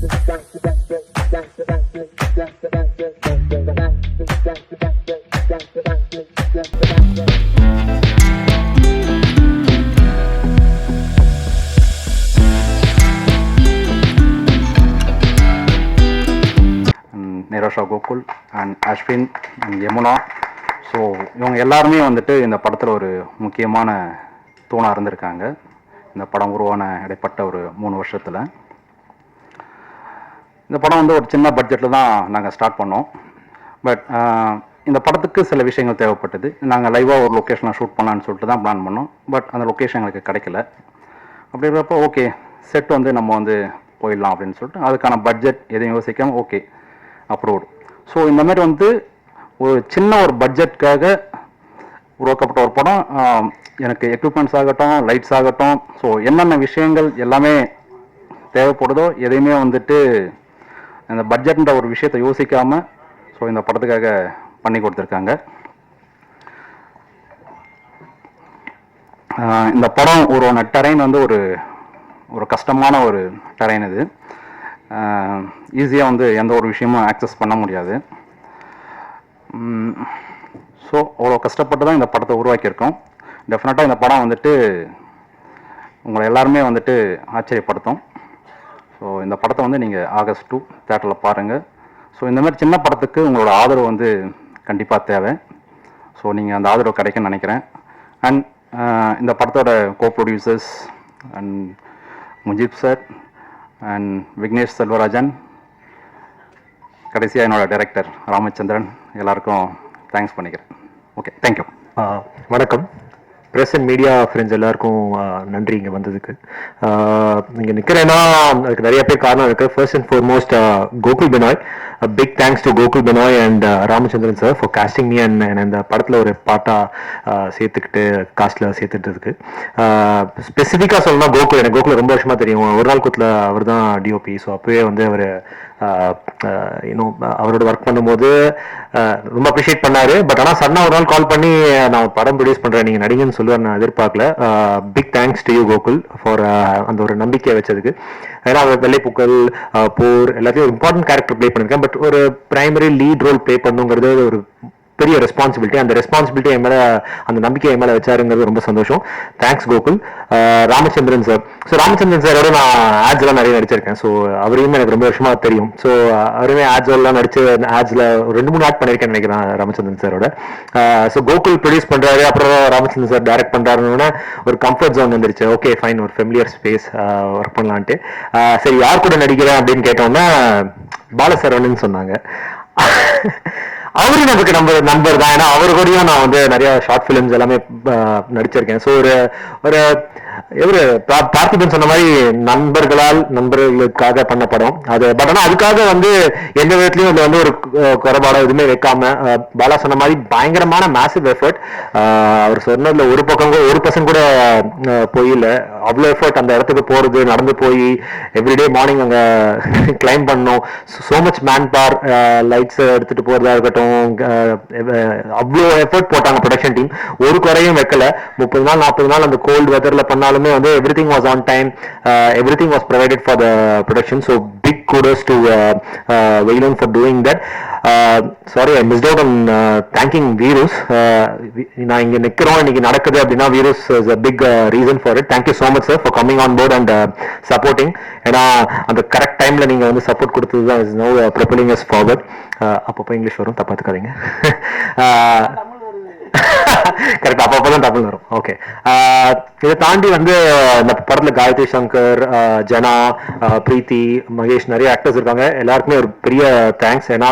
Nirosha Gokul and Ashwin and Yamuna. So இவங்க எல்லாருமே வந்துட்டு இந்த படத்தில் ஒரு முக்கியமான தூணாக இருந்திருக்காங்க இந்த படம் உருவான இடைப்பட்ட ஒரு 3 வருஷத்தில். இந்த படம் வந்து ஒரு சின்ன பட்ஜெட்டில் தான் நாங்கள் ஸ்டார்ட் பண்ணோம். பட் இந்த படத்துக்கு சில விஷயங்கள் தேவைப்பட்டது. நாங்கள் லைவாக ஒரு லொக்கேஷனில் ஷூட் பண்ணலான்னு சொல்லிட்டு தான் பிளான் பண்ணோம். பட் அந்த லொக்கேஷன் எங்களுக்கு கிடைக்கல. அப்படின்றப்போ ஓகே செட் வந்து நம்ம வந்து போயிடலாம் அப்படின்னு சொல்லிட்டு அதுக்கான பட்ஜெட் எதையும் யோசிக்காமல் ஓகே அப்ரூவ்டு. ஸோ இந்த மாதிரி வந்து ஒரு சின்ன ஒரு பட்ஜெட்காக உருவாக்கப்பட்ட ஒரு படம். எனக்கு எக்யூப்மெண்ட்ஸ் ஆகட்டும், லைட்ஸ் ஆகட்டும், ஸோ என்னென்ன விஷயங்கள் எல்லாமே தேவைப்படுதோ எதையுமே வந்துட்டு இந்த பட்ஜெட்ன்ற ஒரு விஷயத்தை யோசிக்காமல் ஸோ இந்த படத்துக்காக பண்ணி கொடுத்துருக்காங்க. இந்த படம் ஒரு டெரைன் வந்து ஒரு கஷ்டமான ஒரு டெரைன். இது ஈஸியாக வந்து எந்த ஒரு விஷயமும் ஆக்சஸ் பண்ண முடியாது. ஸோ அவ்வளோ கஷ்டப்பட்டு தான் இந்த படத்தை உருவாக்கியிருக்கோம். டெஃபினட்டாக இந்த படம் வந்துட்டு உங்களை எல்லாருமே வந்துட்டு ஆச்சரியப்படுத்தும். ஸோ இந்த படத்தை வந்து நீங்கள் August 2 தேட்டரில் பாருங்கள். ஸோ இந்த மாதிரி சின்ன படத்துக்கு உங்களோட ஆதரவு வந்து கண்டிப்பாக தேவை. ஸோ நீங்கள் அந்த ஆதரவு கிடைக்குன்னு நினைக்கிறேன். அண்ட் இந்த படத்தோட கோ producers and Mujeeb sir and Vignesh Selvarajan, கடைசியாக என்னோட டைரக்டர் ராமச்சந்திரன், எல்லாருக்கும் தேங்க்ஸ் பண்ணிக்கிறேன். Okay, thank you. வணக்கம். ப்ரெஸ் அண்ட் மீடியா ஃப்ரெண்ட்ஸ் எல்லாருக்கும் நன்றி இங்கே வந்ததுக்கு. இங்கே நிற்கிறேன்னா அதுக்கு நிறைய பேர் காரணம் இருக்குது. First and foremost Gokul Benoy, big thanks to Gokul Benoy and Ramachandran sir for casting me and இந்த படத்தில் ஒரு பாட்டாக சேர்த்துக்கிட்டு காஸ்டில் சேர்த்துட்டதுக்கு. ஸ்பெசிஃபிக்காக சொல்லணும்னா கோகுல், எனக்கு கோகுல் ரொம்ப வருஷமாக தெரியும். ஒரு நாள் கூத்தில் அவர் தான் டிஓபி. ஸோ அப்போவே வந்து அவர் இன்னும் அவரோட ஒர்க் பண்ணும்போது ரொம்ப அப்ரிஷியேட் பண்ணாரு. பட் ஆனால் சன்னா ஒரு நாள் கால் பண்ணி நான் படம் ப்ரொடியூஸ் பண்ணுறேன், நீங்கள் நடிகன்னு சொல்லுவார், நான் எதிர்பார்க்கல. Big thanks to you Gokul for அந்த ஒரு நம்பிக்கையை வச்சதுக்கு. ஏன்னா அவர் வெள்ளைப்பூக்கள், போர் எல்லாத்தையும் இம்பார்ட்டன்ட் கேரக்டர் ப்ளே பண்ணியிருக்கேன். பட் ஒரு பிரைமரி லீட் ரோல் ப்ளே பண்ணுங்கிறது ஒரு பெரிய ரெஸ்பான்சிபிலிட்டி. அந்த ரெஸ்பான்சிபிலிட்டி என் மேலே, அந்த நம்பிக்கை என் மேலே வச்சாருங்கிறது ரொம்ப சந்தோஷம். Thanks Gokul. Ramachandran sir, so Ramachandran சாரோட நான் ஆட்ஸ்லாம் நிறைய நடிச்சிருக்கேன். ஸோ அவரையும் எனக்கு ரொம்ப வருஷமாக தெரியும். ஸோ அவருமே ஆட்ஸ்லாம் நடிச்சு ஆட்ஸில் 2-3 ஆட் பண்ணியிருக்கேன்னு நினைக்கிறேன் ராமச்சந்திரன் சாரோட. ஸோ கோகுல் ப்ரொடியூஸ் பண்ணுறாரு, அப்புறம் ராமச்சந்திரன் சார் டைரக்ட் பண்ணுறாருன்னு ஒரு கம்ஃபர்ட் ஜோன் வந்துருச்சு. ஓகே ஃபைன், ஒரு ஃபெமிலியர் ஸ்பேஸ் ஒர்க் பண்ணலான்ட்டு. சரி யார் கூட நடிக்கிறேன் அப்படின்னு கேட்டோம்னா பாலசரவணன் சொன்னாங்க. அவரு நமக்கு நம்பர் தான். ஏன்னா அவரு கூடயும் நான் வந்து நிறைய ஷார்ட் பிலிம்ஸ் எல்லாமே நடிச்சிருக்கேன். ஸோ ஒரு எவரு பார்த்திபன் சொன்ன மாதிரி நண்பர்களுக்காக பண்ண படம் அது. பட் ஆனால் அதுக்காக வந்து எந்த விதத்துலையும் அது வந்து ஒரு குறைபாடம் எதுவுமே வைக்காம பாலா சொன்ன மாதிரி பயங்கரமான மேசிவ் எஃபர்ட். அவர் சொன்னதுல ஒரு பர்சன் கூட போயில, அவ்வளோ எஃபர்ட் அந்த இடத்துக்கு போறது, நடந்து போய் எவ்ரிடே மார்னிங் அங்கே கிளைம் பண்ணோம். So much man power, lights எடுத்துட்டு போறதா இருக்கட்டும், அவ்வளோ எஃபர்ட் போட்டாங்க ப்ரொடக்ஷன் டீம். ஒரு குறையும் வைக்கல. 30 நாள் 40 நாள் அந்த கோல்டு வெதர்ல பண்ணாலுமே வந்து everything was on time, everything was provided for the production. So big kudos to Veilun for doing that. Sorry, I missed out on thanking Virus. நான் இங்க நிக்கிறோம், இன்னைக்கு நடக்குது அப்படின்னா Virus is a big reason for it. Thank you so much sir for coming on board and supporting. ஏன்னா அந்த correct டைம்ல நீங்க வந்து சப்போர்ட் கொடுத்தது தான் is now propelling us forward. அப்பப்போ இங்கிலீஷ் வரும், தப்பா எடுத்துக்காதீங்க. கரெக்ட், அப்பப்பதான் தமிழ் வரும். ஓகே, இதை தாண்டி வந்து இந்த படத்துல காயத்ரி சங்கர், ஜனா, பிரீத்தி, மகேஷ், நிறைய ஆக்டர்ஸ் இருக்காங்க. எல்லாருக்குமே ஒரு பெரிய தேங்க்ஸ். ஏன்னா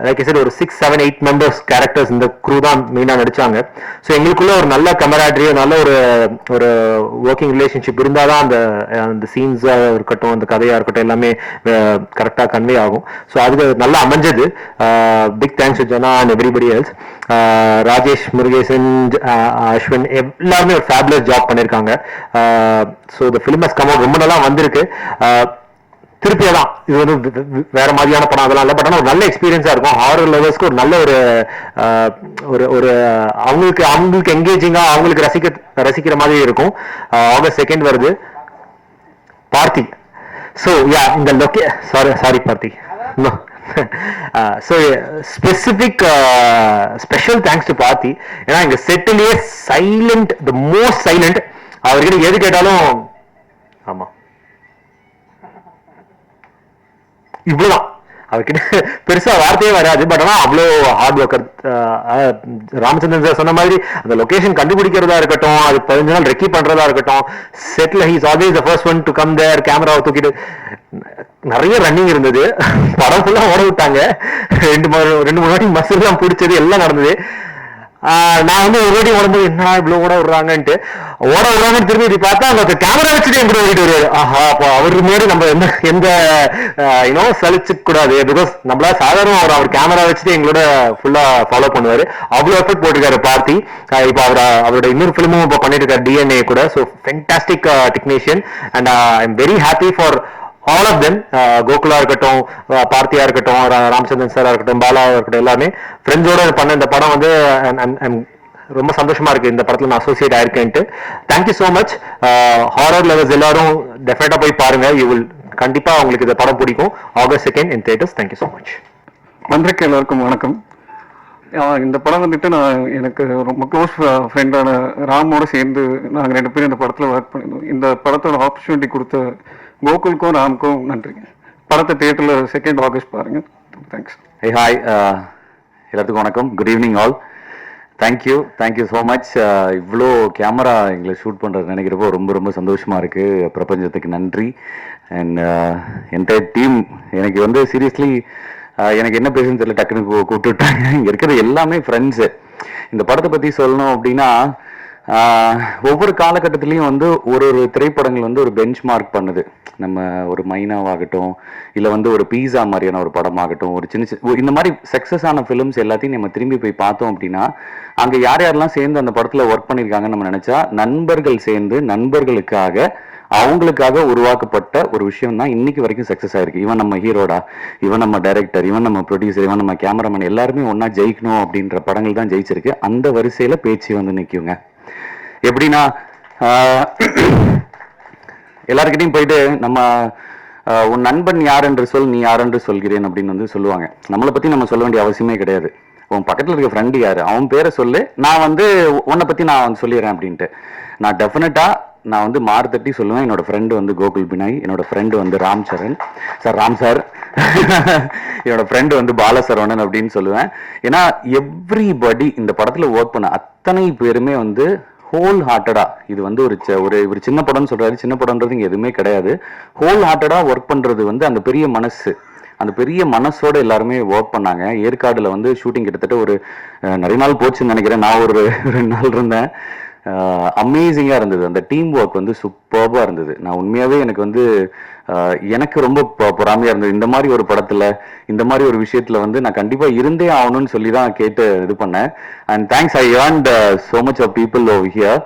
லைக் சரி ஒரு 6-7-8 மெம்பர்ஸ் கேரக்டர்ஸ் இந்த க்ரூ தான் மெயினா நடிச்சாங்க. ஸோ எங்களுக்குள்ள ஒரு நல்ல கமராட்ரி, நல்ல ஒரு ஒர்க்கிங் ரிலேஷன்ஷிப் இருந்தாதான் அந்த சீன்ஸா இருக்கட்டும், அந்த கதையா இருக்கட்டும், எல்லாமே கரெக்டா கன்வே ஆகும். ஸோ அதுக்கு நல்லா அமைஞ்சது. Big thanks to Jana and everybody else. Rajesh, Murugesan, Ashwin எல்லாருமே ஒரு ஃபேபுலஸ் ஜாப் பண்ணிருக்காங்க. So the film has come out, ரொம்ப நல்லா வந்திருக்கு. திருப்பியதான் இது வந்து வேற மாதிரியான படம் அதெல்லாம் இல்லை. பட் ஆனால் ஒரு நல்ல எக்ஸ்பீரியன்ஸா இருக்கும். ஹாரர் லவர்ஸ்க்கு ஒரு நல்ல ஒரு அவங்களுக்கு என்கேஜிங்கா, அவங்களுக்கு ரசிக்கிற மாதிரி இருக்கும். August 2 வருது. பார்த்தி So yeah, in the sorry Parthi, no. So specific special thanks to Parthi. ஏன்னா இங்க செட்டிலேயே சைலண்ட், த மோஸ்ட் சைலண்ட். அவர்கிட்ட எது கேட்டாலும் ஆமா இவ்வளவுதான், அவர்கிட்ட பெருசா வார்த்தையே வராது. பட் ஆனா அவ்வளோ ஹார்ட் ஒர்க்கர். ராமச்சந்திரன் சார் சொன்ன மாதிரி அந்த லொகேஷன் கண்டுபிடிக்கிறதா இருக்கட்டும், அது 15 நாள் ரெக்கி பண்றதா இருக்கட்டும், செட்ல he's always the first one to come there. கேமராவை தூக்கிட்டு நிறைய ரன்னிங் இருந்தது, படம் ஃபுல்லா ஓட விட்டாங்க. ரெண்டு மூணு வாட்டி மசில் எல்லாம் பிடிச்சது, எல்லாம் நடந்தது. நான் வந்து ஒரு வாட்டி உடம்பு என்ன இவ்வளவு ஓட விடுறாங்கன்ட்டு திரும்பி பார்த்தா அந்த கேமரா வச்சுட்டு என் கூட ஓடிட்டு வருவாரு. ஆஹா, அப்போ அவரு மாரி நம்ம எந்த சலிச்சு கூடாது. பிகாஸ் நம்மளா சாதாரண அவர் கேமரா வச்சுட்டு எங்களோட ஃபுல்லா ஃபாலோ பண்ணுவாரு. அவ்வளவு எஃபர்ட் போட்டிருக்காரு பார்த்தி. இப்போ அவரோட இன்னொரு பிலிமும் இப்போ பண்ணிட்டு இருக்காரு, டிஎன்ஏ கூட. So fantastic technician and I am very happy for all of them. கோகுலா இருக்கட்டும், பார்த்தியா இருக்கட்டும், ராமச்சந்திரன் சாரா இருக்கட்டும், பாலா இருக்கட்டும், எல்லாமே ஃப்ரெண்ட்ஸோட பண்ண இந்த படம் வந்து ரொம்ப சந்தோஷமா இருக்கு இந்த படத்துல நான் அசோசியேட் ஆயிருக்கேன்ட்டு. Thank you so much. Horror lovers எல்லாரும் டெஃபினட்டா போய் பாருங்க. யூ வில் கண்டிப்பா உங்களுக்கு இந்த படம் பிடிக்கும். August 2nd in theaters. Thank you so much. வந்திருக்க எல்லாருக்கும் வணக்கம். இந்த படம் வந்துட்டு நான் எனக்கு ரொம்ப க்ளோஸ் ஃப்ரெண்டான ராமோட சேர்ந்து நாங்கள் 2 பேரும் இந்த படத்தில் ஒர்க் பண்ணியிருந்தோம். இந்த படத்தோட ஆப்பர்ச்சுனிட்டி கொடுத்த கோகுலுக்கும் ராமுக்கும் நன்றி. படத்தை தியேட்டரில் 2nd August பாருங்க. தேங்க்ஸ். ஹாய், எல்லாத்துக்கும் வணக்கம். Good evening all. Thank you so much. இவ்வளோ கேமரா எங்களை ஷூட் பண்ணுறது நினைக்கிறப்போ ரொம்ப ரொம்ப சந்தோஷமாக இருக்குது. பிரபஞ்சத்துக்கு நன்றி. And entire team. எனக்கு வந்து சீரியஸ்லி எனக்கு என்ன பேசுன்னு தெரியல, டக்குன்னு கூப்பிட்டுட்டாங்க. இங்கே இருக்கிறது எல்லாமே ஃப்ரெண்ட்ஸு. இந்த படத்தை பற்றி சொல்லணும் அப்படின்னா, ஒவ்வொரு காலகட்டத்திலையும் வந்து ஒரு திரைப்படங்கள் வந்து ஒரு பெஞ்ச் மார்க் பண்ணுது. நம்ம ஒரு மைனாவாகட்டும், இல்லை வந்து ஒரு பீஸா மாதிரியான ஒரு படமாகட்டும், ஒரு சின்ன இந்த மாதிரி சக்ஸஸ் ஆன ஃபிலிம்ஸ் எல்லாத்தையும் நம்ம திரும்பி போய் பார்த்தோம் அப்படின்னா, அங்கே யாரெல்லாம் சேர்ந்து அந்த படத்தில் ஒர்க் பண்ணியிருக்காங்கன்னு நம்ம நினச்சா, நண்பர்கள் சேர்ந்து அவங்களுக்காக உருவாக்கப்பட்ட ஒரு விஷயம் தான் இன்னைக்கு வரைக்கும் சக்ஸஸ் ஆயிருக்கு. இவன் நம்ம ஹீரோடா, இவன் நம்ம டைரக்டர், இவன் நம்ம ப்ரொடியூசர், இவன் நம்ம கேமராமேன், எல்லாருமே ஒன்னா ஜெயிக்கணும் அப்படின்ற படங்கள் தான் ஜெயிச்சிருக்கு. அந்த வரிசையில பேச்சு வந்து நிற்குங்க. எப்படின்னா, எல்லாருக்கிட்டையும் போயிட்டு நம்ம உன் நண்பன் யார் என்று சொல், நீ யார் என்று சொல்கிறேன் அப்படின்னு வந்து சொல்லுவாங்க. நம்மளை பத்தி நம்ம சொல்ல வேண்டிய அவசியமே கிடையாது. உன் பக்கத்துல இருக்க ஃப்ரெண்டு யாரு, அவன் பேரை சொல்லு, நான் வந்து உன்னை பத்தி நான் வந்து சொல்லிடுறேன் அப்படின்ட்டு. நான் டெஃபினட்டா நான் வந்து மார்த்தட்டி சொல்லுவேன். என்னோட ஃப்ரெண்டு வந்து கோகுல் பினாய், என்னோட ஃப்ரெண்டு வந்து ராம் சார் என்னோட ஃப்ரெண்டு வந்து பாலசரவணன் அப்படின்னு சொல்லுவேன். ஏன்னா எவ்ரிபடி இந்த படத்துல ஒர்க் பண்ண அத்தனை பேருமே வந்து ஹோல் ஹார்ட்டடா, இது வந்து ஒரு சின்ன படம்னு சொல்றாரு, சின்ன படம்ன்றது இங்க எதுவுமே கிடையாது. ஹோல் ஹார்ட்டடா ஒர்க் பண்றது வந்து அந்த பெரிய மனசோட எல்லாருமே ஒர்க் பண்ணாங்க. ஏற்காடுல வந்து ஷூட்டிங் கிட்டத்தட்ட ஒரு நிறைய நாள் போச்சுன்னு நினைக்கிறேன். நான் ஒரு 2 நாள் இருந்தேன். அமேசிங்கா இருந்தது. அந்த டீம் ஒர்க் வந்து சூப்பர்பா இருந்தது. நான் உண்மையாவே எனக்கு ரொம்ப பொறாமையா இருந்தது. இந்த மாதிரி ஒரு படத்துல, இந்த மாதிரி ஒரு விஷயத்துல வந்து நான் கண்டிப்பா இருந்தே ஆகணும்னு சொல்லி தான் கேட்டு இது பண்ணேன். And thanks, I earned so much of people over here.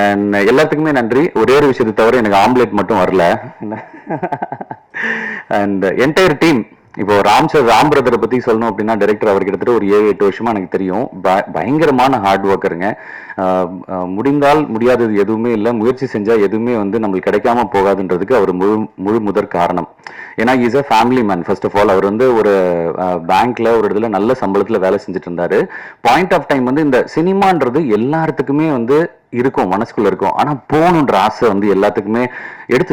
And எல்லாத்துக்குமே நன்றி. ஒரே ஒரு விஷயத்தை தவிர எனக்கு ஆம்லேட் மட்டும் வரல. And entire team. இப்போ ராம் பிரதரை பத்தி சொல்லணும் அப்படின்னா, டைரக்டர் அவர் கிட்டத்தட்ட ஒரு 7-8 வருஷமா எனக்கு தெரியும். பயங்கரமான ஹார்ட் ஒர்க்கருங்க. முடிந்தால் முடியாதது எதுவுமே இல்லை, முயற்சி செஞ்சா எதுவுமே வந்து நம்மளுக்கு கிடைக்காம போகாதுன்றதுக்கு அவர் முழு முதற் காரணம். ஏன்னா is a family man. First of all அவர் வந்து ஒரு பேங்க்ல ஒரு இடத்துல நல்ல சம்பளத்துல வேலை செஞ்சுட்டு இருந்தாரு. பாயிண்ட் ஆஃப் டைம் வந்து இந்த சினிமான்றது எல்லாத்துக்குமே வந்து இருக்கும், மனசுக்குள்ள இருக்கும். ஆனா போகணுன்ற ஆசை வந்து எல்லாத்துக்குமே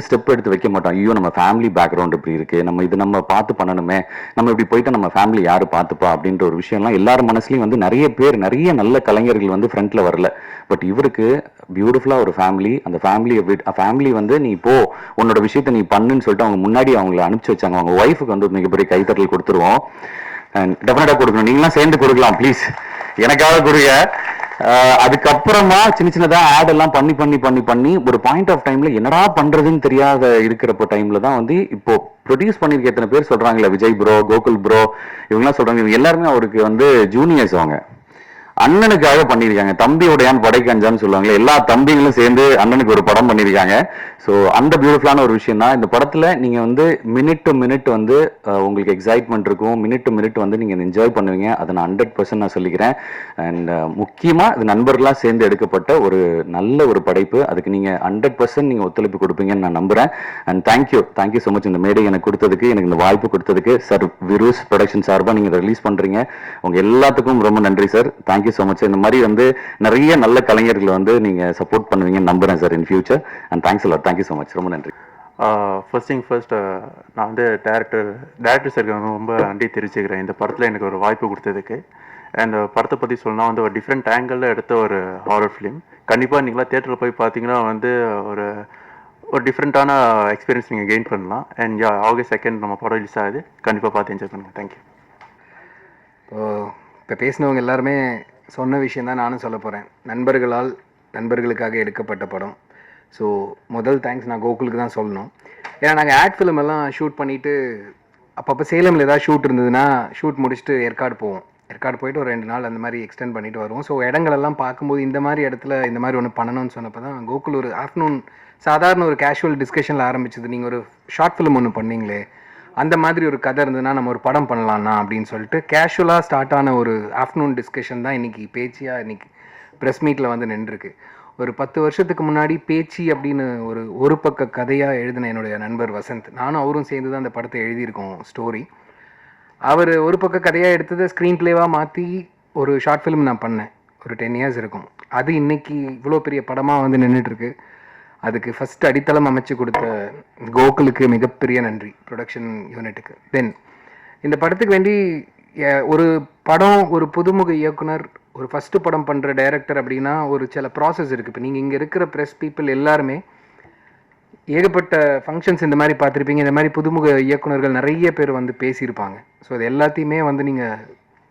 ஸ்டெப் எடுத்து வைக்க மாட்டோம். ஐயோ நம்ம ஃபேமிலி பேக்ரவுண்ட் இப்படி இருக்கு, நம்ம பார்த்து பண்ணணுமே, நம்ம இப்படி போயிட்டு நம்ம ஃபேமிலி யாரு பார்த்துப்பா அப்படின்ற ஒரு விஷயம்லாம் எல்லாரும் மனசுலயும் வந்து நிறைய நல்ல கலைஞர்கள் வந்து ஃப்ரண்ட்ல வரல. பட் இவருக்கு பியூட்டிஃபுல்லா ஒரு ஃபேமிலி. அந்த ஃபேமிலி வந்து நீ போ, உன்னோட விஷயத்த நீ பண்ணுன்னு சொல்லிட்டு அவங்க முன்னாடி அவங்களை அனுப்பிச்சு வச்சாங்க. அவங்க ஒய்ஃபுக்கு வந்து மிகப்பெரிய கைத்தட்டல் கொடுத்துருவோம். டெஃபினட்டா கொடுக்கணும். நீங்களாம் சேர்ந்து கொடுக்கலாம் ப்ளீஸ், எனக்காக கொடுங்க. அதுக்கப்புறமா சின்னதா ஆட் எல்லாம் பண்ணி ஒரு பாயிண்ட் ஆஃப் டைம்ல என்னடா பண்றதுன்னு தெரியாத இருக்கிறப்ப டைம்ல தான் வந்து இப்போ ப்ரொடியூஸ் பண்ணிருக்க எத்தனை பேர் சொல்றாங்கல்ல, விஜய் ப்ரோ, கோகுல் ப்ரோ, இவங்கெல்லாம் சொல்றாங்க. இவங்க எல்லாருமே அவருக்கு வந்து ஜூனியர்ஸ். அவங்க அண்ணனுக்காக பண்ணியிருக்காங்க. தம்பியோடையான் படைக்கு அஞ்சான்னு சொல்லுவாங்க, எல்லா தம்பிகளும் சேர்ந்து அண்ணனுக்கு ஒரு படம் பண்ணியிருக்காங்க. ஸோ அந்த பியூட்டிஃபுல்லான ஒரு விஷயம் தான். இந்த படத்துல நீங்க வந்து மினிட் டு மினிட் வந்து உங்களுக்கு எக்ஸைட்மெண்ட் இருக்கும், மினிட் டு மினிட் வந்து நீங்க என்ஜாய் பண்ணுவீங்க. அதை நான் 100% நான் சொல்லிக்கிறேன். அண்ட் முக்கியமா இது நண்பர்களா சேர்ந்து எடுக்கப்பட்ட ஒரு நல்ல ஒரு படைப்பு. அதுக்கு நீங்க 100% நீங்க ஒத்துழைப்பு கொடுப்பீங்கன்னு நான் நம்புறேன். அண்ட் தேங்க்யூ ஸோ மச் இந்த மேடை எனக்கு கொடுத்ததுக்கு, எனக்கு இந்த வாய்ப்பு கொடுத்ததுக்கு. சார், விருஸ் ப்ரொடக்ஷன் சார்பாக நீங்க ரிலீஸ் பண்றீங்க, உங்க எல்லாத்துக்கும் ரொம்ப நன்றி சார். Thank you so much. இந்த மாதிரி வந்து நிறைய நல்ல கலைஞர்களை வந்து நீங்க சப்போர்ட் பண்ணுவீங்கன்னு நம்புறேன் sir in future. And thanks a lot. Thank you so much. ரொம்ப நன்றி. ஃபர்ஸ்ட் திங் ஃபர்ஸ்ட், நான் வந்து டேரக்டர் சாருக்கு ரொம்ப நன்றி தெரிவிச்சுக்கிறேன் இந்த படத்தில் எனக்கு ஒரு வாய்ப்பு கொடுத்ததுக்கு. அண்ட் படத்தை பற்றி சொல்லணும்னா வந்து ஒரு டிஃப்ரெண்ட் ஆங்கிளில் எடுத்த ஒரு ஹாரர் ஃபிலிம். கண்டிப்பாக நீங்களாம் தேட்டரில் போய் பார்த்தீங்கன்னா வந்து ஒரு டிஃப்ரெண்ட்டான எக்ஸ்பீரியன்ஸ் நீங்கள் கெயின் பண்ணலாம். அண்ட் August 2 நம்ம படம் ரிலீஸ் ஆகுது, கண்டிப்பாக பார்த்து என்ஜாய் பண்ணுங்கள். தேங்க்யூ. இப்போ பேசினவங்க எல்லாருமே சொன்ன விஷயம் தான் நானும் சொல்ல போகிறேன். நண்பர்களுக்காக எடுக்கப்பட்ட படம். ஸோ முதல் தேங்க்ஸ் நான் கோகுலுக்கு தான் சொல்லணும். ஏன்னா நாங்கள் ஆட் ஃபிலிம் எல்லாம் ஷூட் பண்ணிவிட்டு அப்பப்போ சேலமில் ஏதாவது ஷூட் இருந்ததுன்னா ஷூட் முடிச்சுட்டு ஏற்காடு போவோம். ஏற்காடு போயிட்டு ஒரு 2 நாள் அந்த மாதிரி எக்ஸ்டெண்ட் பண்ணிட்டு வருவோம். ஸோ இடங்களெல்லாம் பார்க்கும்போது இந்த மாதிரி இடத்துல இந்த மாதிரி ஒன்று பண்ணணும்னு சொன்னப்போ தான் கோகுல் ஒரு ஆஃப்டர்நூன் சாதாரண ஒரு கேஷுவல் டிஸ்கஷனில் ஆரம்பிச்சது. நீங்கள் ஒரு ஷார்ட் ஃபிலிம் ஒன்று பண்ணீங்களே, அந்த மாதிரி ஒரு கதை இருந்ததுன்னா நம்ம ஒரு படம் பண்ணலாம்னா அப்படின்னு சொல்லிட்டு கேஷுவலாக ஸ்டார்ட் ஆன ஒரு ஆஃப்டர்நூன் டிஸ்கஷன் தான் இன்றைக்கி பேச்சியாக இன்றைக்கி ப்ரெஸ் மீட்டில் வந்து நின்றுருக்கு. ஒரு 10 வருஷத்துக்கு முன்னாடி பேச்சி அப்படின்னு ஒரு பக்க கதையாக எழுதின என்னுடைய நண்பர் வசந்த், நானும் அவரும் சேர்ந்து தான் அந்த படத்தை எழுதியிருக்கோம் ஸ்டோரி. அவர் ஒரு பக்க கதையாக எடுத்ததை ஸ்க்ரீன் பிளேவாக மாற்றி ஒரு ஷார்ட் ஃபிலிம் நான் பண்ணேன். ஒரு 10 years இருக்கும். அது இன்னைக்கு இவ்வளோ பெரிய படமாக வந்து நின்றுட்டுருக்கு. அதுக்கு ஃபஸ்ட் அடித்தளம் அமைச்சு கொடுத்த கோகுலுக்கு மிகப்பெரிய நன்றி, ப்ரொடக்ஷன் யூனிட்டுக்கு. தென் இந்த படத்துக்கு வேண்டி ஒரு படம், ஒரு புதுமுக இயக்குனர், ஒரு ஃபஸ்ட்டு படம் பண்ணுற டைரக்டர் அப்படின்னா ஒரு சில ப்ராசஸ் இருக்குது. இப்போ நீங்கள் இங்கே இருக்கிற ப்ரெஸ் பீப்புள் எல்லாருமே ஏகப்பட்ட ஃபங்க்ஷன்ஸ் இந்த மாதிரி பார்த்துருப்பீங்க. இந்த மாதிரி புதுமுக இயக்குனர்கள் நிறைய பேர் வந்து பேசியிருப்பாங்க. ஸோ அது எல்லாத்தையுமே வந்து நீங்கள்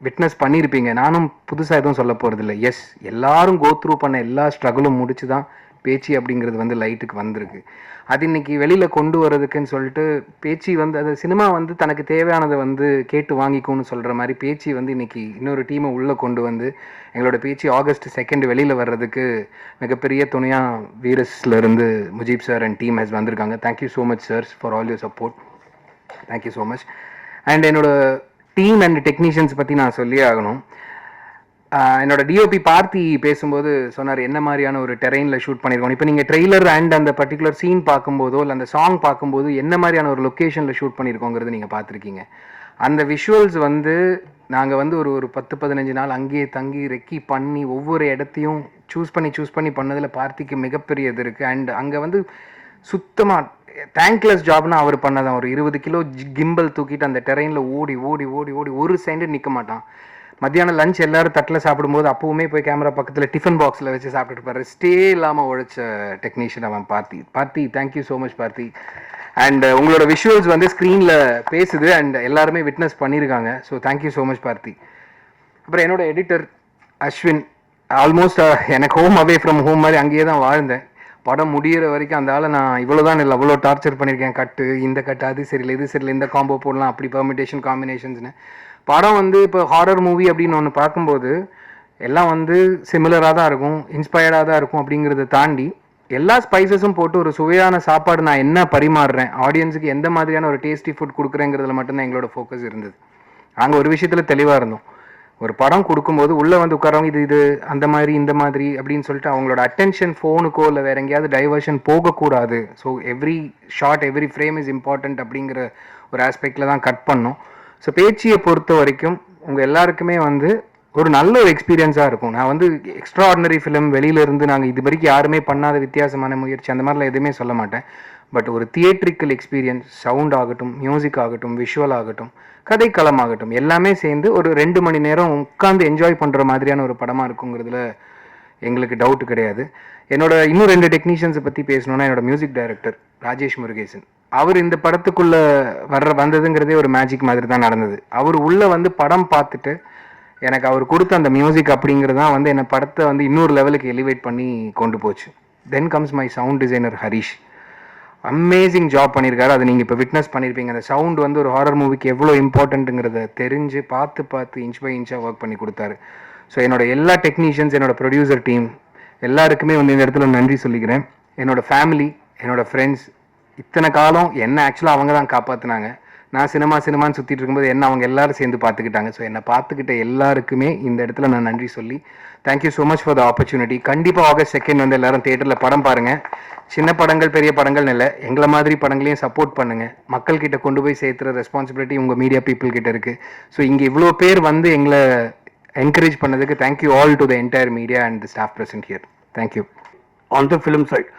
விட்னஸ் பண்ணியிருப்பீங்க. நானும் புதுசாக எதுவும் சொல்ல போகிறதில்ல. எஸ், எல்லாரும் கோத்ரூ பண்ண எல்லா ஸ்ட்ரகிளும் முடிச்சு தான் பேச்சு அப்படிங்கிறது வந்து லைட்டுக்கு வந்திருக்கு. அது இன்னைக்கு வெளியில் கொண்டு வரதுக்குன்னு சொல்லிட்டு பேச்சு வந்து அது சினிமா வந்து தனக்கு தேவையானதை வந்து கேட்டு வாங்கிக்கும்னு சொல்கிற மாதிரி பேச்சு வந்து இன்னைக்கு இன்னொரு டீமை உள்ளே கொண்டு வந்து எங்களோட பேச்சு August 2 வெளியில் வர்றதுக்கு மிகப்பெரிய துணையாக வீரஸ்லேருந்து Mujeeb sir and team has வந்திருக்காங்க. Thank you so much sir for all your support. Thank you so much. And என்னோட டீம் அண்ட் டெக்னீஷியன்ஸ் பற்றி நான் சொல்லியே ஆகணும். என்னோட டிஓபி பார்த்தி பேசும்போது சொன்னார் என்ன மாதிரியான ஒரு டெரெயினில் ஷூட் பண்ணியிருக்கோம். இப்போ நீங்கள் ட்ரெய்லர் அண்ட் அந்த பர்டிகுலர் சீன் பார்க்கும்போதோ இல்லை அந்த சாங் பார்க்கும்போது என்ன மாதிரியான ஒரு லொக்கேஷனில் ஷூட் பண்ணியிருக்கோங்கிறது நீங்கள் பார்த்துருக்கீங்க. அந்த விஷுவல்ஸ் வந்து நாங்கள் வந்து ஒரு 10-15 நாள் அங்கேயே தங்கி ரெக்கி பண்ணி ஒவ்வொரு இடத்தையும் சூஸ் பண்ணி பண்ணதில் பார்த்திக்கு மிகப்பெரிய இது இருக்குது. அண்ட் அங்கே வந்து சுத்தமாக தேங்க்லெஸ் ஜாப்னா அவர் பண்ணதான். ஒரு 20 கிலோ கிம்பல் தூக்கிட்டு அந்த டெரெயினில் ஓடி ஓடி ஓடி ஓடி ஒரு சைடு நிற்க மாட்டான். மத்தியானம் லஞ்ச் எல்லாரும் தட்டில் சாப்பிடும்போது அப்போவுமே போய் கேமரா பக்கத்தில் டிஃபன் பாக்ஸில் வச்சு சாப்பிட்டுட்டு பாரு. ஸ்டே இல்லாமல் உழைச்ச டெக்னீஷியன் அவன் Parthi. Thank you so much Parthi. And உங்களோட விஷுவல்ஸ் வந்து ஸ்க்ரீனில் பேசுது அண்ட் எல்லாருமே விட்னஸ் பண்ணியிருக்காங்க. ஸோ தேங்க்யூ ஸோ மச் பார்த்தி. அப்புறம் என்னோட எடிட்டர் அஸ்வின், ஆல்மோஸ்ட் எனக்கு ஹோம் அவே ஃப்ரம் ஹோம் மாதிரி அங்கேயே தான் வாழ்ந்தேன். படம் முடிகிற வரைக்கும் அந்த ஆளை நான் இவ்வளோதான் இல்லை அவ்வளோ டார்ச்சர் பண்ணியிருக்கேன். இந்த கட்டு அது சரியில்லை, இது சரியில்லை, இந்த காம்போ போடலாம், அப்படி பெர்மிட்டேஷன் காம்பினேஷன்ஸ்னு. படம் வந்து இப்போ ஹாரர் மூவி அப்படின்னு ஒன்று பார்க்கும்போது எல்லாம் வந்து சிமிலராக தான் இருக்கும், இன்ஸ்பயர்டாக தான் இருக்கும். அப்படிங்கிறத தாண்டி எல்லா ஸ்பைசஸும் போட்டு ஒரு சுவையான சாப்பாடு நான் என்ன பரிமாறுறேன், ஆடியன்ஸுக்கு எந்த மாதிரியான ஒரு டேஸ்டி ஃபுட் கொடுக்குறேங்கிறதுல மட்டும்தான் எங்களோட ஃபோக்கஸ் இருந்தது. நாங்கள் ஒரு விஷயத்தில் தெளிவாக இருந்தோம். ஒரு படம் கொடுக்கும்போது உள்ளே வந்து உட்காரவங்க இது அந்த மாதிரி இந்த மாதிரி அப்படின்னு சொல்லிட்டு அவங்களோட அட்டென்ஷன் ஃபோனுக்கோ இல்லை வேற எங்கேயாவது டைவர்ஷன் போகக்கூடாது. So every short every frame is important அப்படிங்கிற ஒரு ஆஸ்பெக்டில் தான் கட் பண்ணோம். ஸோ பேச்சியை பொறுத்த வரைக்கும் உங்கள் எல்லாருக்குமே வந்து ஒரு நல்ல ஒரு எக்ஸ்பீரியன்ஸாக இருக்கும். நான் வந்து எக்ஸ்ட்ராஆர்டினரி ஃபிலிம் வெளியிலேருந்து நாங்கள் இது வரைக்கும் யாருமே பண்ணாத வித்தியாசமான முயற்சி அந்த மாதிரிலாம் எதுவுமே சொல்ல மாட்டேன். பட் ஒரு தியேட்ரிக்கல் எக்ஸ்பீரியன்ஸ், சவுண்ட் ஆகட்டும், மியூசிக் ஆகட்டும், விஷுவல் ஆகட்டும், கதைக்களம் ஆகட்டும், எல்லாமே சேர்ந்து ஒரு 2 மணி நேரம் உட்காந்து என்ஜாய் பண்ணுற மாதிரியான ஒரு படமாக இருக்குங்கிறதுல எங்களுக்கு டவுட் கிடையாது. என்னோட இன்னும் 2 டெக்னீஷியன்ஸை பற்றி பேசணுன்னா என்னோட மியூசிக் டைரக்டர் ராஜேஷ் முருகேசன். அவர் இந்த படத்துக்குள்ளே வந்ததுங்கிறதே ஒரு மேஜிக் மாதிரி தான் நடந்தது. அவர் உள்ளே வந்து படம் பார்த்துட்டு எனக்கு அவர் கொடுத்த அந்த மியூசிக் அப்படிங்கிறது தான் வந்து என்னை படத்தை வந்து இன்னொரு லெவலுக்கு எலிவேட் பண்ணி கொண்டு போச்சு. Then comes my sound designer Harish. Amazing job பண்ணியிருக்காரு. அதை நீங்கள் இப்போ விட்னஸ் பண்ணியிருப்பீங்க. அந்த சவுண்ட் வந்து ஒரு ஹாரர் மூவிக்கு எவ்வளோ இம்பார்ட்டண்ட்டுங்கிறத தெரிஞ்சு பார்த்து இன்ச் பை இன்ச்சாக ஒர்க் பண்ணி கொடுத்தாரு. ஸோ என்னோட எல்லா டெக்னீஷியன்ஸ், என்னோட ப்ரொடியூசர் டீம் எல்லாருக்குமே வந்து இந்த இடத்துல நன்றி சொல்லிக்கிறேன். என்னோட ஃபேமிலி, என்னோட ஃப்ரெண்ட்ஸ், இத்தனை காலம் என்ன ஆக்சுவலாக அவங்க தான் காப்பாற்றினாங்க. நான் சினிமான்னு சுற்றிட்டு இருக்கும்போது என்ன அவங்க எல்லாரும் சேர்ந்து பார்த்துக்கிட்டாங்க. ஸோ என்னை பார்த்துக்கிட்ட எல்லாருக்குமே இந்த இடத்துல நான் நன்றி சொல்லி thank you so much for the opportunity. கண்டிப்பாக August 2 வந்து எல்லாரும் தேட்டரில் படம் பாருங்கள். சின்ன படங்கள் பெரிய படங்கள் இல்லை, எங்களை மாதிரி படங்களையும் சப்போர்ட் பண்ணுங்கள். மக்கள்கிட்ட கொண்டு போய் சேர்த்துற ரெஸ்பான்சிபிலிட்டி உங்கள் மீடியா பீப்புள் கிட்ட இருக்குது. ஸோ இங்கே இவ்வளோ பேர் வந்து எங்களை என்கரேஜ் பண்ணதுக்கு thank you all to the entire media and the staff present here. Thank you. On the film side.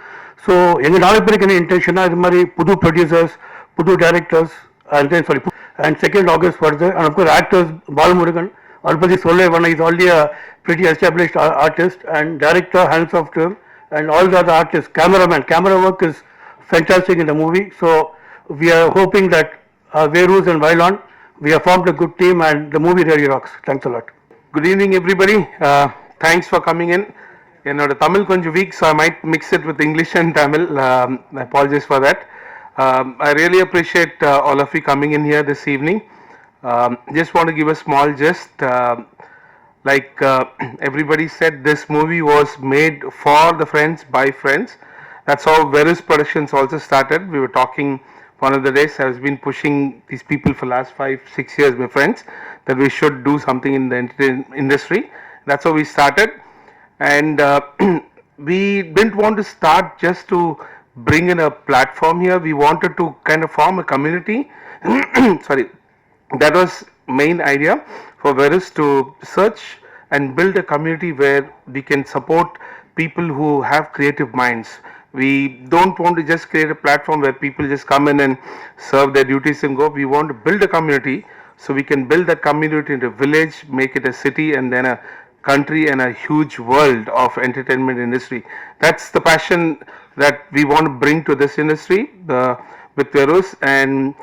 So எங்கள் 4 பேருக்கு என்ன இன்டென்ஷனாக இது மாதிரி புது ப்ரொடியூசர்ஸ், புது directors, and second August further, and of course actors Balmurugan, Alpati Solevan is already a pretty established artist, and director, hands off to him, and all the other artists, camera work is fantastic in the movie. So we are hoping that Verus and Vailon, we have formed a good team and the movie really rocks. Thanks a lot. Good evening everybody. Thanks for coming in. என்னோட தமிழ் கொஞ்சம் weak, so I might mix it with English and Tamil. I apologize for that. I really appreciate all of you coming in here this evening. Just want to give a small gist. Like everybody said, this movie was made for the friends, by friends. That's how Verus Productions also started. We were talking one of the days. I have been pushing these people for last 5-6 years, my friends, that we should do something in the entertainment industry. That's how we started. And we didn't want to start just to bring in a platform here. We wanted to kind of form a community. Sorry, that was main idea for Verus, to search and build a community where we can support people who have creative minds. We don't want to just create a platform where people just come in and serve their duties and go. We want to build a community, so we can build that community into a village, make it a city, and then a country and a huge world of entertainment industry. That's the passion that we want to bring to this industry with Verus. And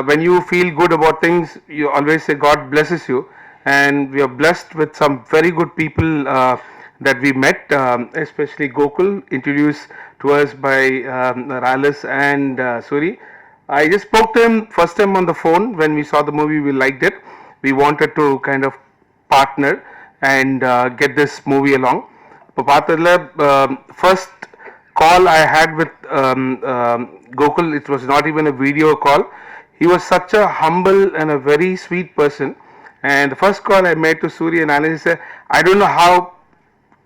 when you feel good about things, you always say God blesses you, and we are blessed with some very good people that we met, especially Gokul, introduced to us by Ralis and Suri. I just spoke to him first time on the phone. When we saw the movie, we liked it. We wanted to kind of partner and get this movie along. First call I had with Gokul, it was not even a video call. He was such a humble and a very sweet person. And the first call I made to Suri and Anis, said, I don't know how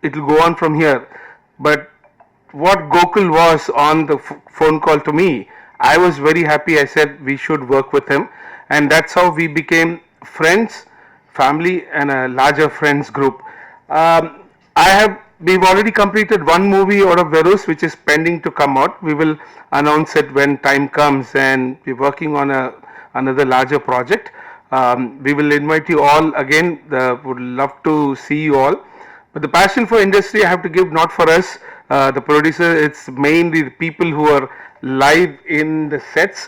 it will go on from here, but what Gokul was on the phone call to me, I was very happy. I said we should work with him, and that's how we became friends, family, and a larger friends group. We've already completed one movie out of Verus, which is pending to come out. We will announce it when time comes, and we're working on another larger project. We will invite you all again. Would love to see you all. But the passion for industry, I have to give not for us, the producer. It's mainly the people who are live in the sets.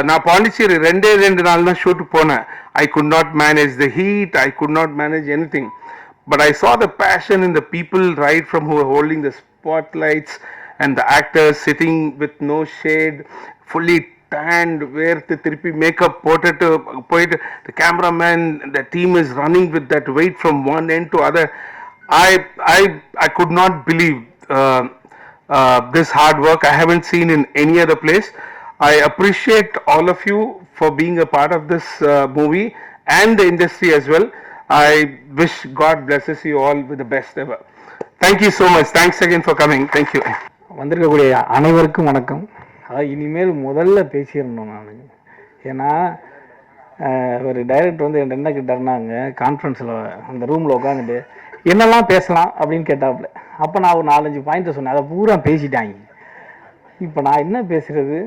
நான் பாண்டிச்சேரி 2 நாள் தான் shoot போனேன். I could not manage the heat. I could not manage anything. But I saw the passion in the people right from who were holding the spotlights, and the actors sitting with no shade, fully tanned, where the therapy makeup போட்டுட்டு போயிட்டு, the cameraman, the team is running with that weight from one end to other. I could not believe this hard work. I haven't seen in any other place. I appreciate all of you for being a part of this movie and the industry as well. I wish God blesses you all with the best ever. Thank you so much. Thanks again for coming. Thank you. வந்திருக்கக்கூடிய அனைவருக்கும் வணக்கம். இனிமேல் முதல்ல பேசியிருந்தோம் நான். ஏன்னா ஒரு director வந்து என்ன கிட்டாருனாங்க, கான்ஃபரன்ஸில் அந்த ரூமில் உட்காந்துட்டு என்னெல்லாம் பேசலாம் அப்படின்னு கேட்டாப்புல. அப்போ நான் ஒரு 4-5 பாயிண்ட்டை சொன்னேன். அதை பூரா பேசிட்டாங்க. இப்போ நான் என்ன பேசுறது,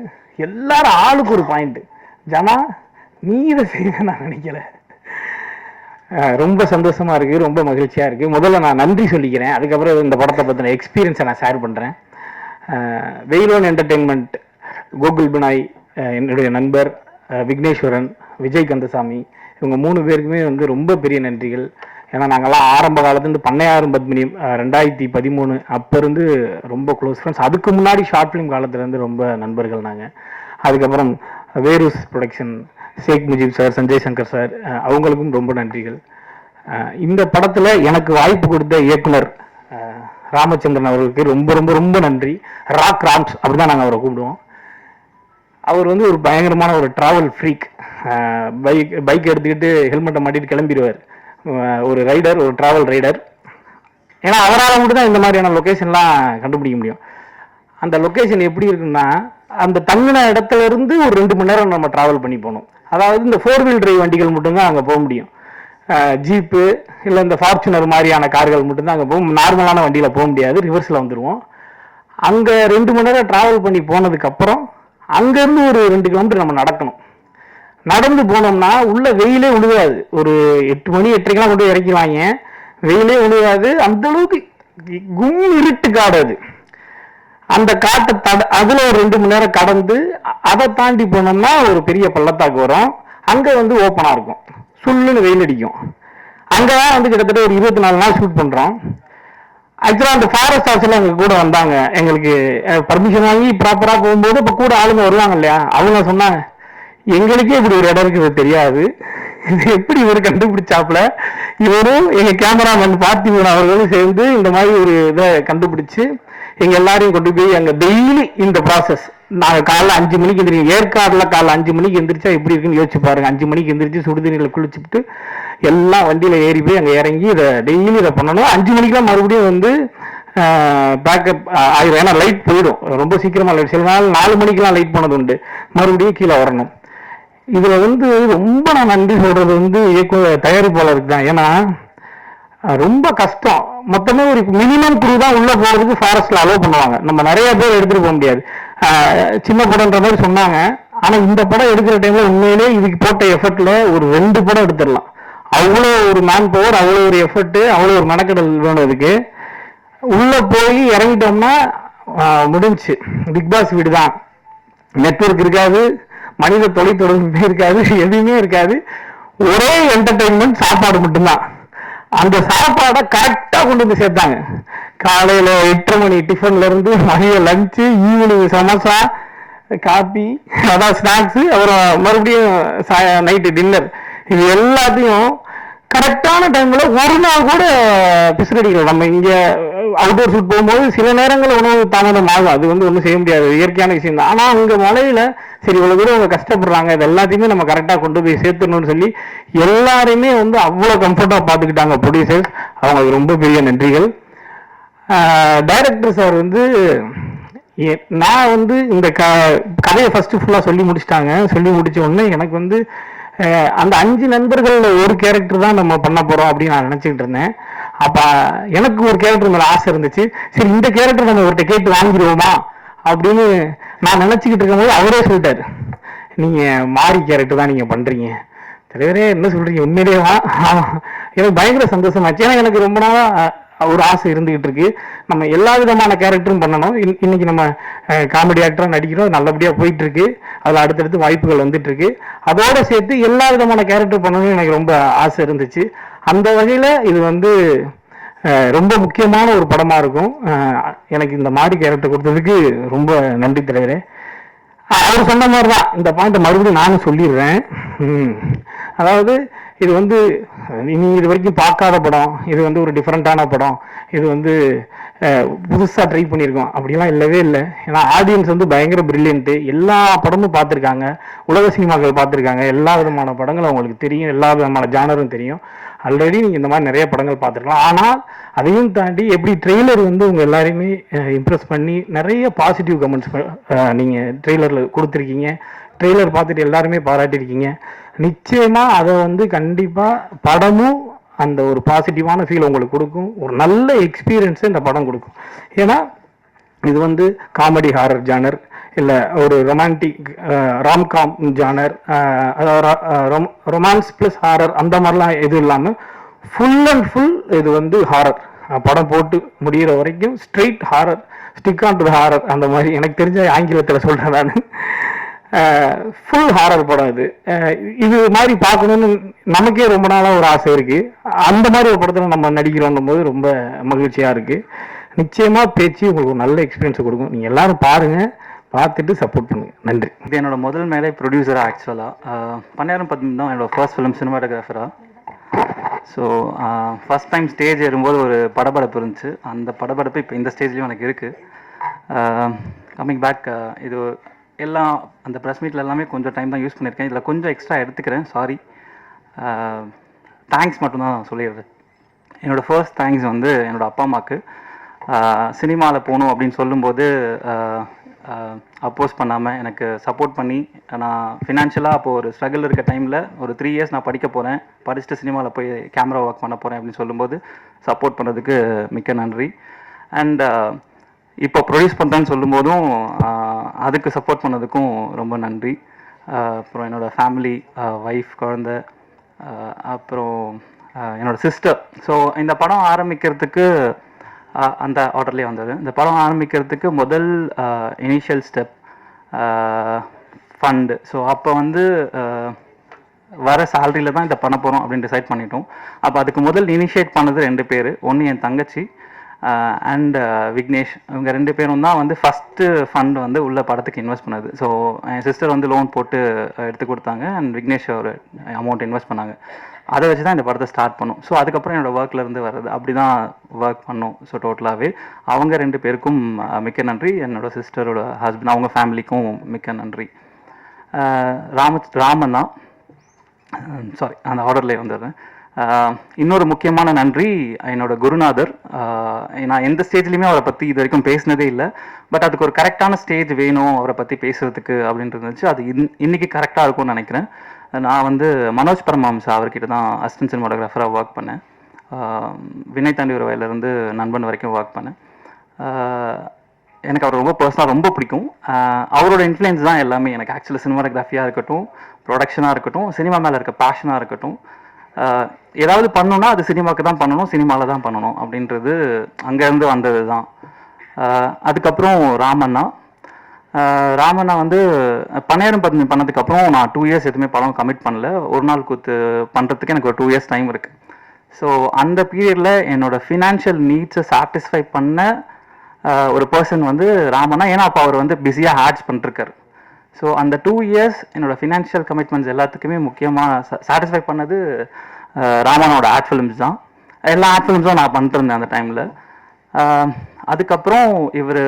எல்லாரும் ஆளுக்கு ஒரு பாயிண்ட்டு. ஜனா நீ இதை செய்ய நான் நினைக்கல. ரொம்ப சந்தோஷமா இருக்கு, ரொம்ப மகிழ்ச்சியா இருக்கு. முதல்ல நான் நன்றி சொல்லிக்கிறேன். அதுக்கப்புறம் இந்த படத்தை பற்றின எக்ஸ்பீரியன்ஸை நான் ஷேர் பண்ணுறேன். வெயிலோன் என்டர்டெயின்மெண்ட், கோகுல் பினாய், என்னுடைய நண்பர் விக்னேஸ்வரன், விஜய் கந்தசாமி, இவங்க 3 பேருக்குமே வந்து ரொம்ப பெரிய நன்றிகள். ஏன்னா நாங்கள்லாம் ஆரம்ப காலத்துலேருந்து பண்ணையாரும் பத்மினி 2013 அப்போ இருந்து ரொம்ப க்ளோஸ் ஃப்ரெண்ட்ஸ். அதுக்கு முன்னாடி ஷார்ட் ஃபிலிம் காலத்துலேருந்து ரொம்ப நண்பர்கள் நாங்கள். அதுக்கப்புறம் வேரூஸ் ப்ரொடக்ஷன், ஷேக் முஜீப் சார், சஞ்சய் சங்கர் சார், அவங்களுக்கும் ரொம்ப நன்றிகள். இந்த படத்தில் எனக்கு வாய்ப்பு கொடுத்த இயக்குனர் ராமச்சந்திரன் அவர்களுக்கு ரொம்ப ரொம்ப ரொம்ப நன்றி. ராக் ராம்ஸ் அப்படிதான் நாங்கள் அவரை கூப்பிடுவோம். அவர் வந்து ஒரு பயங்கரமான ஒரு டிராவல் ஃப்ரீக். பைக் எடுத்துக்கிட்டு ஹெல்மெட்டை மாட்டிட்டு கிளம்பிடுவார். ஒரு ரைடர், ஒரு டிராவல் ரைடர். ஏன்னா அவரால் மட்டும் தான் இந்த மாதிரியான லொக்கேஷன்லாம் கண்டுபிடிக்க முடியும். அந்த லொக்கேஷன் எப்படி இருக்குன்னா, அந்த தங்கின இடத்துல இருந்து ஒரு 2 மணி நேரம் நம்ம டிராவல் பண்ணி போகணும். அதாவது இந்த 4 வீல் டிரைவ் வண்டிகள் மட்டும்தான் அங்கே போக முடியும். ஜீப்பு இல்லை இந்த ஃபார்ச்சுனர் மாதிரியான கார்கள் மட்டும்தான் அங்கே போகும். நார்மலான வண்டியில் போக முடியாது, ரிவர்ஸில் வந்துடுவோம். அங்கே 2 மணி நேரம் டிராவல் பண்ணி போனதுக்கப்புறம் அங்கேருந்து ஒரு 2 கிலோமீட்டர் நம்ம நடக்கணும். நடந்து போனோம்னா உள்ள வெயிலே விழுகாது. ஒரு 8 மணி 8:30 கொண்டு இறக்கிவாங்க. வெயிலே விழுகாது. அந்த அளவுக்கு கும் இருட்டு காடு அது. அந்த காட்டை அதுல ஒரு 2 மணி நேரம் கடந்து அதை தாண்டி போனோம்னா ஒரு பெரிய பள்ளத்தாக்கு வரும். அங்க வந்து ஓப்பனா இருக்கும், சுள்ளுன்னு வெயில் அடிக்கும். அங்கதான் வந்து கிட்டத்தட்ட ஒரு 24 நாள் ஷூட் பண்றோம். ஆக்சுவலா அந்த ஃபாரஸ்ட் ஆஃபீஸர்ல எங்க கூட வந்தாங்க. எங்களுக்கு பர்மிஷன் வாங்கி ப்ராப்பரா போகும்போது இப்ப கூட ஆளுங்க வருவாங்க இல்லையா, அவங்க சொன்னாங்க, எங்களுக்கே இப்படி ஒரு இடம் இருக்குது தெரியாது, இது எப்படி இவர் கண்டுபிடிச்சாப்புல. இவரும் எங்க கேமராமேன் பார்த்திபன் அவர்களும் சேர்ந்து இந்த மாதிரி ஒரு இதை கண்டுபிடிச்சு எங்க எல்லாரையும் கொண்டு போய் அங்க டெய்லி இந்த ப்ராசஸ். நாங்கள் காலைல 5 மணிக்கு எந்திரிக்கும். ஏற்காடுல காலைல 5 மணிக்கு எந்திரிச்சா எப்படி இருக்குன்னு யோசிச்சு பாருங்க. 5 மணிக்கு எந்திரிச்சு சுடுதண்ணியில் குளிச்சுட்டு எல்லாம் வண்டியில ஏறி போய் அங்கே இறங்கி இதை டெய்லி இதை பண்ணணும். 5 மணிக்கெல்லாம் மறுபடியும் வந்து பேக்கப் ஆயிரும். ஏன்னா லைட் போயிடும் ரொம்ப சீக்கிரமா. லைட் சில நாள் 4 மணிக்கெல்லாம் லைட் பண்ணது உண்டு. மறுபடியும் கீழே வரணும். இதுல வந்து ரொம்ப நான் நன்றி சொல்றது வந்து தயாரிப்பாளருக்கு தான். ஏன்னா ரொம்ப கஷ்டம். மொத்தமே ஒரு மினிமம் குரூ தான் உள்ள போறதுக்கு ஃபாரஸ்ட்ல அலோவ் பண்ணுவாங்க. நம்ம நிறைய பேர் எடுத்துட்டு போக முடியாது. சின்ன படம்ன்ற மாதிரி சொன்னாங்க. ஆனா இந்த படம் எடுக்கிற டைம்ல உண்மையிலே இதுக்கு போட்ட எஃபர்ட்ல ஒரு 2 படம் எடுத்துடலாம். அவ்வளோ ஒரு மேன் பவர், அவ்வளோ ஒரு எஃபர்ட், அவ்வளோ ஒரு மெனக்கடல் வேணும் இதுக்கு. உள்ள போய் இறங்கிட்டோம்னா முடிஞ்சு. பிக் பாஸ் வீடு தான். நெட்வொர்க் இருக்காது, மனித தொலைத்தொடர்பு இருக்காது, எதுவுமே இருக்காது. ஒரே என்டர்டைன்மெண்ட், சாப்பாடு மட்டும்தான். அந்த சாப்பாடை கரெக்டா கொண்டு வந்து சேர்த்தாங்க. காலையில 8:30 மணி டிஃபன்ல இருந்து மதிய லஞ்சு, ஈவினிங் சமோசா, காபி, அதான் ஸ்நாக்ஸ், அப்புறம் மறுபடியும் நைட்டு டின்னர். இது எல்லாத்தையும் கரெக்டான டைம்ல ஒரு நாள் கூட பிசுறடிக்கல. நம்ம இங்க அவுட்டோர் ஷூட் போகும்போது சில நேரங்கள் உணவு தாமதம் ஆகும். அது வந்து ஒன்றும் செய்ய முடியாது, இயற்கையான விஷயம் தான். ஆனா அங்க மலையில சரி இவ்வளவு தூரம் அவங்க கஷ்டப்படுறாங்க, இது எல்லாத்தையுமே நம்ம கரெக்டா கொண்டு போய் சேர்த்துணும்னு சொல்லி எல்லாருமே வந்து அவ்வளவு கம்ஃபர்டா பாத்துக்கிட்டாங்க ப்ரொடியூசர்ஸ். அவங்களுக்கு ரொம்ப பெரிய நன்றிகள். டைரக்டர் சார் வந்து நான் வந்து இந்த கதையை ஃபர்ஸ்ட் ஃபுல்லா சொல்லி முடிச்சிட்டாங்க. சொல்லி முடிச்ச உடனே எனக்கு வந்து அந்த 5 நண்பர்கள் ஒரு கேரக்டர் தான் நம்ம பண்ண போறோம் அப்படின்னு நான் நினைச்சுக்கிட்டு இருந்தேன். அப்ப எனக்கு ஒரு கேரக்டர் மேல ஆசை இருந்துச்சு. சரி இந்த கேரக்டர் நம்ம ஒருத்த கேட்டு வாங்கிடுவோமா அப்படின்னு நான் நினைச்சுக்கிட்டு இருக்கும்போது அவரே சொல்லிட்டாரு, நீங்க மாறி கேரக்டர் தான் நீங்க பண்றீங்க. தலைவரே என்ன சொல்றீங்க, உண்மையிலேவா? எனக்கு பயங்கர சந்தோஷமாச்சு. ஏன்னா எனக்கு ரொம்ப நாளா ஒரு ஆசை இருந்துகிட்டு இருக்கு. நம்ம எல்லா விதமான கேரக்டரும் பண்ணணும். இன்னைக்கு நம்ம காமெடி ஆக்டரா நடிக்கிறோம், நல்லபடியா போயிட்டு இருக்கு. அதுல அடுத்தடுத்து வாய்ப்புகள் வந்துட்டு இருக்கு. அதோட சேர்த்து எல்லா விதமான கேரக்டர் பண்ணணும்னு எனக்கு ரொம்ப ஆசை இருந்துச்சு. அந்த வகையில இது வந்து ரொம்ப முக்கியமான ஒரு படமா இருக்கும். எனக்கு இந்த மாதிரி கேரக்டர் கொடுத்ததுக்கு ரொம்ப நன்றி தலைவரே. அவர் சொன்ன மாதிரிதான் இந்த பாயிண்ட் மறுபடியும் நானும் சொல்லிடுறேன். அதாவது இது வந்து நீ இது வரைக்கும் பார்க்காத படம், இது வந்து ஒரு டிஃப்ரெண்டான படம், இது வந்து புதுசா ட்ரை பண்ணியிருக்கோம் அப்படிலாம் இல்லவே இல்லை. ஏன்னா ஆடியன்ஸ் வந்து பயங்கர பிரில்லியன்ட்டு. எல்லா படமும் பார்த்துருக்காங்க, உலக சினிமாக்கள் பார்த்துருக்காங்க, எல்லா விதமான படங்களும் அவங்களுக்கு தெரியும், எல்லா விதமான ஜானரும் தெரியும். ஆல்ரெடி நீங்கள் இந்த மாதிரி நிறைய படங்கள் பார்த்துருக்கலாம். ஆனால் அதையும் தாண்டி எப்படி ட்ரெய்லர் வந்து உங்கள் எல்லாரையுமே இம்ப்ரெஸ் பண்ணி நிறைய பாசிட்டிவ் கமெண்ட்ஸ் நீங்கள் ட்ரெய்லரில் கொடுத்துருக்கீங்க. ட்ரெய்லர் பார்த்துட்டு எல்லாருமே பாராட்டியிருக்கீங்க. நிச்சயமா அதை வந்து கண்டிப்பா படமும் அந்த ஒரு பாசிட்டிவான ஃபீல் உங்களுக்கு கொடுக்கும். ஒரு நல்ல எக்ஸ்பீரியன்ஸை இந்த படம் கொடுக்கும். ஏன்னா இது வந்து காமெடி ஹாரர் ஜானர் இல்லை ஒரு ரொமான்டிக் ராம்காம் ஜானர், அதாவது ரொமான்ஸ் பிளஸ் ஹாரர் அந்த மாதிரிலாம் எதுவும் இல்லாமல் ஃபுல் அண்ட் ஃபுல் இது வந்து ஹாரர். படம் போட்டு முடிகிற வரைக்கும் straight horror, stick on to the horror. அந்த மாதிரி எனக்கு தெரிஞ்ச ஆங்கிலத்தில் சொல்கிறேன் நான். ஃபுல் ஹாரர் படம் இது. இது மாதிரி பார்க்கணும்னு நமக்கே ரொம்ப நாளாக ஒரு ஆசை இருக்கு. அந்த மாதிரி ஒரு படத்தில் நம்ம நடிக்கிறோம் போது ரொம்ப மகிழ்ச்சியாக இருக்கு. நிச்சயமா பேச்சு உங்களுக்கு ஒரு நல்ல எக்ஸ்பீரியன்ஸ் கொடுக்கும். நீங்க எல்லாரும் பாருங்க, பார்த்துட்டு சப்போர்ட் பண்ணுங்க. நன்றி. இது என்னோட முதல் மேலே ப்ரொடியூசராக ஆக்சுவலாக பண்ணையாரம் பத்மன் தான் என்னோட ஃபர்ஸ்ட் ஃபிலிம் சினிமாட்டோகிராஃபராக. ஸோ ஃபஸ்ட் டைம் ஸ்டேஜ் ஏறும்போது ஒரு படபடப்பு இருந்துச்சு. அந்த படபடப்பு இப்போ இந்த ஸ்டேஜ்லேயும் எனக்கு இருக்குது. கம்மிங் பேக், இது எல்லாம் அந்த ப்ரெஸ் மீட்டில் எல்லாமே கொஞ்சம் டைம் தான் யூஸ் பண்ணியிருக்கேன். இதில் கொஞ்சம் எக்ஸ்ட்ரா எடுத்துக்கிறேன், சாரி. தேங்க்ஸ் மட்டும்தான் சொல்லிடுறேன். என்னோடய ஃபர்ஸ்ட் தேங்க்ஸ் வந்து என்னோடய அப்பா அம்மாவுக்கு. சினிமாவில் போகணும் அப்படின்னு சொல்லும்போது அப்போஸ் பண்ணாமல் எனக்கு சப்போர்ட் பண்ணி, நான் ஃபினான்ஷியலாக அப்போது ஒரு ஸ்ட்ரகிள் இருக்க டைமில் ஒரு 3 இயர்ஸ் நான் படிக்க போகிறேன், படிச்சுட்டு சினிமாவில் போய் கேமரா ஒர்க் பண்ண போகிறேன் அப்படின்னு சொல்லும்போது சப்போர்ட் பண்ணதுக்கு மிக்க நன்றி. அண்ட் இப்போ ப்ரொடியூஸ் பண்ணுறேன்னு சொல்லும்போதும் அதுக்கு சப்போர்ட் பண்ணதுக்கும் ரொம்ப நன்றி. அப்புறம் என்னோடய ஃபேமிலி, ஒய்ஃப், குழந்த, அப்புறம் என்னோடய சிஸ்டர். ஸோ இந்த படம் ஆரம்பிக்கிறதுக்கு அந்த ஆர்டர்லேயே வந்தது. இந்த படம் ஆரம்பிக்கிறதுக்கு முதல் இனிஷியல் ஸ்டெப் ஃபண்டு. ஸோ அப்போ வந்து வர சேலரியில் தான் இதை பண்ண போகிறோம் அப்படின்னு டிசைட் பண்ணிட்டோம். அப்போ அதுக்கு முதல் இனிஷியேட் பண்ணது 2 பேர். ஒன்று என் தங்கச்சி அண்ட் விக்னேஷ். இவங்க 2 பேரும் தான் வந்து ஃபஸ்ட்டு ஃபண்ட் வந்து உள்ள படத்துக்கு இன்வெஸ்ட் பண்ணது. ஸோ என் சிஸ்டர் வந்து லோன் போட்டு எடுத்து கொடுத்தாங்க அண்ட் விக்னேஷ் ஒரு அமௌண்ட் இன்வெஸ்ட் பண்ணாங்க. அதை வச்சு தான் இந்த படத்தை ஸ்டார்ட் பண்ணோம். ஸோ அதுக்கப்புறம் என்னோடய ஒர்க்லேருந்து வர்றது அப்படி தான் ஒர்க் பண்ணோம். ஸோ டோட்டலாகவே அவங்க 2 பேருக்கும் மிக்க நன்றி. என்னோடய சிஸ்டரோட ஹஸ்பண்ட், அவங்க ஃபேமிலிக்கும் மிக்க நன்றி. ராமன் தான், சாரி, அந்த ஆர்டர்லேயே வந்துடுறேன். இன்னொரு முக்கியமான நன்றி என்னோட குருநாதர். நான் எந்த ஸ்டேஜ்லையுமே அவரை பற்றி இது வரைக்கும் பேசினதே இல்லை. பட் அதுக்கு ஒரு கரெக்டான ஸ்டேஜ் வேணும் அவரை பற்றி பேசுகிறதுக்கு அப்படின்ட்டு இருந்துச்சு. அது இன்னைக்கு கரெக்டாக இருக்கும்னு நினைக்கிறேன். நான் வந்து மனோஜ் பரமஹம்சா அவர்கிட்ட தான் அசிஸ்டன்ட் சினிமாட்டோகிராஃபராக ஒர்க் பண்ணேன். வினய் தாண்டி ஒரு வயலேருந்து நண்பன் வரைக்கும் ஒர்க் பண்ணேன். எனக்கு அவர் ரொம்ப பர்சனலாக ரொம்ப பிடிக்கும். அவரோட இன்ஃப்ளூயன்ஸ் தான் எல்லாமே எனக்கு. ஆக்சுவலாக சினிமாட்டோகிராஃபியாக இருக்கட்டும், ப்ரொடக்ஷனாக இருக்கட்டும், சினிமா மேலே இருக்க பேஷனாக இருக்கட்டும், ஏதாவது பண்ணணும்னா அது சினிமாவுக்கு தான் பண்ணணும், சினிமாவில் தான் பண்ணணும் அப்படின்றது அங்கேருந்து வந்தது தான். அதுக்கப்புறம் ராமண்ணா வந்து பன்னியாரம் பத்மி பண்ணதுக்கப்புறம் நான் 2 இயர்ஸ் எதுவுமே படம் கமிட் பண்ணல. ஒரு நாள் கூத்து பண்ணுறதுக்கு எனக்கு ஒரு 2 இயர்ஸ் டைம் இருக்குது. ஸோ அந்த பீரியடில் என்னோடய ஃபினான்ஷியல் நீட்ஸை சாட்டிஸ்ஃபை பண்ண ஒரு பர்சன் வந்து ராமண்ணா. ஏன்னா அப்போ அவர் வந்து பிஸியாக ஆட்ஸ் பண்ணிருக்காரு. ஸோ அந்த 2 இயர்ஸ் என்னோடய ஃபினான்ஷியல் கமிட்மெண்ட்ஸ் எல்லாத்துக்குமே முக்கியமாக சாட்டிஸ்ஃபை பண்ணது ராமனோட ஆட் ஃபிலிம்ஸ் தான். எல்லா ஆட் ஃபிலிம்ஸும் நான் பண்ணிட்டுருந்தேன் அந்த டைமில். அதுக்கப்புறம் இவர்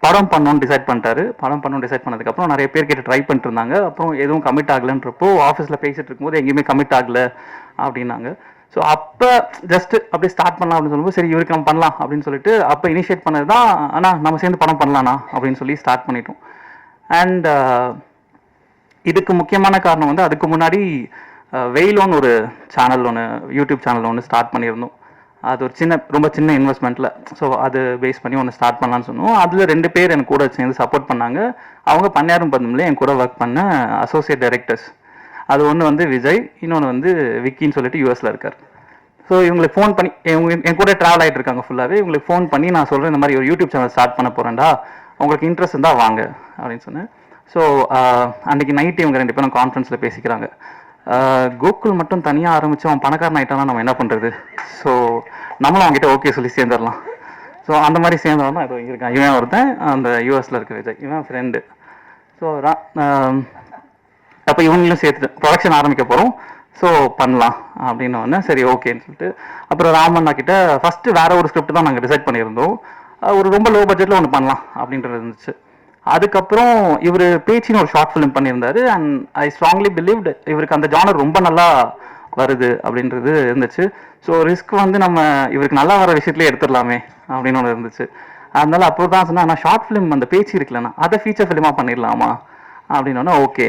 படம் பண்ணணும்னு டிசைட் பண்ணிட்டாரு. படம் பண்ணணும்னு டிசைட் பண்ணதுக்கப்புறம் நிறைய பேர் கிட்ட ட்ரை பண்ணிட்டு இருந்தாங்க. அப்புறம் எதுவும் கமிட் ஆகலைன்றப்போ ஆஃபீஸில் பேசிகிட்டு இருக்கும்போது எங்கேயுமே கமிட் ஆகலை அப்படின்னாங்க. ஸோ அப்போ ஜஸ்ட்டு அப்படியே ஸ்டார்ட் பண்ணலாம் அப்படின்னு சொல்லும்போது சரி இவருக்கு நம்ம பண்ணலாம் அப்படின்னு சொல்லிட்டு அப்போ இனிஷியேட் பண்ணது தான். ஆனால் நம்ம சேர்ந்து படம் பண்ணலாண்ணா அப்படின்னு சொல்லி ஸ்டார்ட் பண்ணிட்டோம். அண்ட் இதுக்கு முக்கியமான காரணம் வந்து அதுக்கு முன்னாடி வெயிலோன்னு ஒரு சேனல் ஒன்று, யூடியூப் சேனல் ஒன்று ஸ்டார்ட் பண்ணியிருந்தோம். அது ஒரு ரொம்ப சின்ன இன்வெஸ்ட்மெண்ட்டில். ஸோ அது பேஸ் பண்ணி ஒன்று ஸ்டார்ட் பண்ணலான்னு சொன்னோம். அதில் 2 பேர் எனக்கு கூட சேர்ந்து சப்போர்ட் பண்ணாங்க. அவங்க பன்னியாரம் பத்மில் என் கூட ஒர்க் பண்ண அசோசியேட் டைரக்டர்ஸ். அது ஒன்று வந்து விஜய், இன்னொன்று வந்து விக்கின்னு சொல்லிட்டு யூஎஸில் இருக்கார். ஸோ இவங்களுக்கு ஃபோன் பண்ணி என் கூட ட்ராவல் ஆகிட்டு இருக்காங்க ஃபுல்லாகவே. இவங்களுக்கு ஃபோன் பண்ணி நான் சொல்கிறேன் இந்த மாதிரி ஒரு யூடியூப் சேனல் ஸ்டார்ட் பண்ண போகிறேன்டா, உங்களுக்கு இன்ட்ரெஸ்ட் இருந்தால் வாங்க அப்படின்னு சொன்னேன். ஸோ அன்றைக்கி நைட்டு இவங்க 2 பேரும் கான்ஃபரன்ஸில் பேசிக்கிறாங்க. கோகுல் மட்டும் தனியாக ஆரம்பித்து அவன் பணக்காரன் ஆகிட்டானா நம்ம என்ன பண்ணுறது? ஸோ நம்மளும் அவங்ககிட்ட ஓகே சொல்லி சேர்ந்துடலாம். ஸோ அந்த மாதிரி சேர்ந்தவன் தான் இதோ இருக்கான். இவன் ஒருத்தன் அந்த யூஎஸில் இருக்க விஜய், இவன் ஃப்ரெண்டு. ஸோ அப்போ இவங்களும் சேர்த்துட்டு ப்ரொடக்ஷன் ஆரம்பிக்க போகிறோம், ஸோ பண்ணலாம் அப்படின்னு ஒன்று சரி ஓகேன்னு சொல்லிட்டு அப்புறம் ராமண்ணா கிட்ட ஃபஸ்ட்டு வேற ஒரு ஸ்கிரிப்ட் தான் நாங்கள் டிசைட் பண்ணியிருந்தோம். ஒரு ரொம்ப லோ பட்ஜெட்டில் ஒன்று பண்ணலாம் அப்படின்றது இருந்துச்சு. அதுக்கப்புறம் இவர் பேச்சின்னு ஒரு ஷார்ட் ஃபிலிம் பண்ணியிருந்தாரு. அண்ட் ஐ ஸ்ட்ராங்லி பிலீவ்டு இவருக்கு அந்த ஜானர் ரொம்ப நல்லா வருது அப்படின்றது இருந்துச்சு. ஸோ ரிஸ்க் வந்து நம்ம இவருக்கு நல்லா வர விஷயத்துலேயே எடுத்துடலாமே அப்படின்னு ஒன்று இருந்துச்சு. அதனால அப்போ தான் சொன்னால் நான் ஷார்ட் ஃபிலிம் அந்த பேச்சு இருக்குல்லண்ணா அதை ஃபீச்சர் ஃபிலிமாக பண்ணிடலாமா அப்படின்னோன்னா ஓகே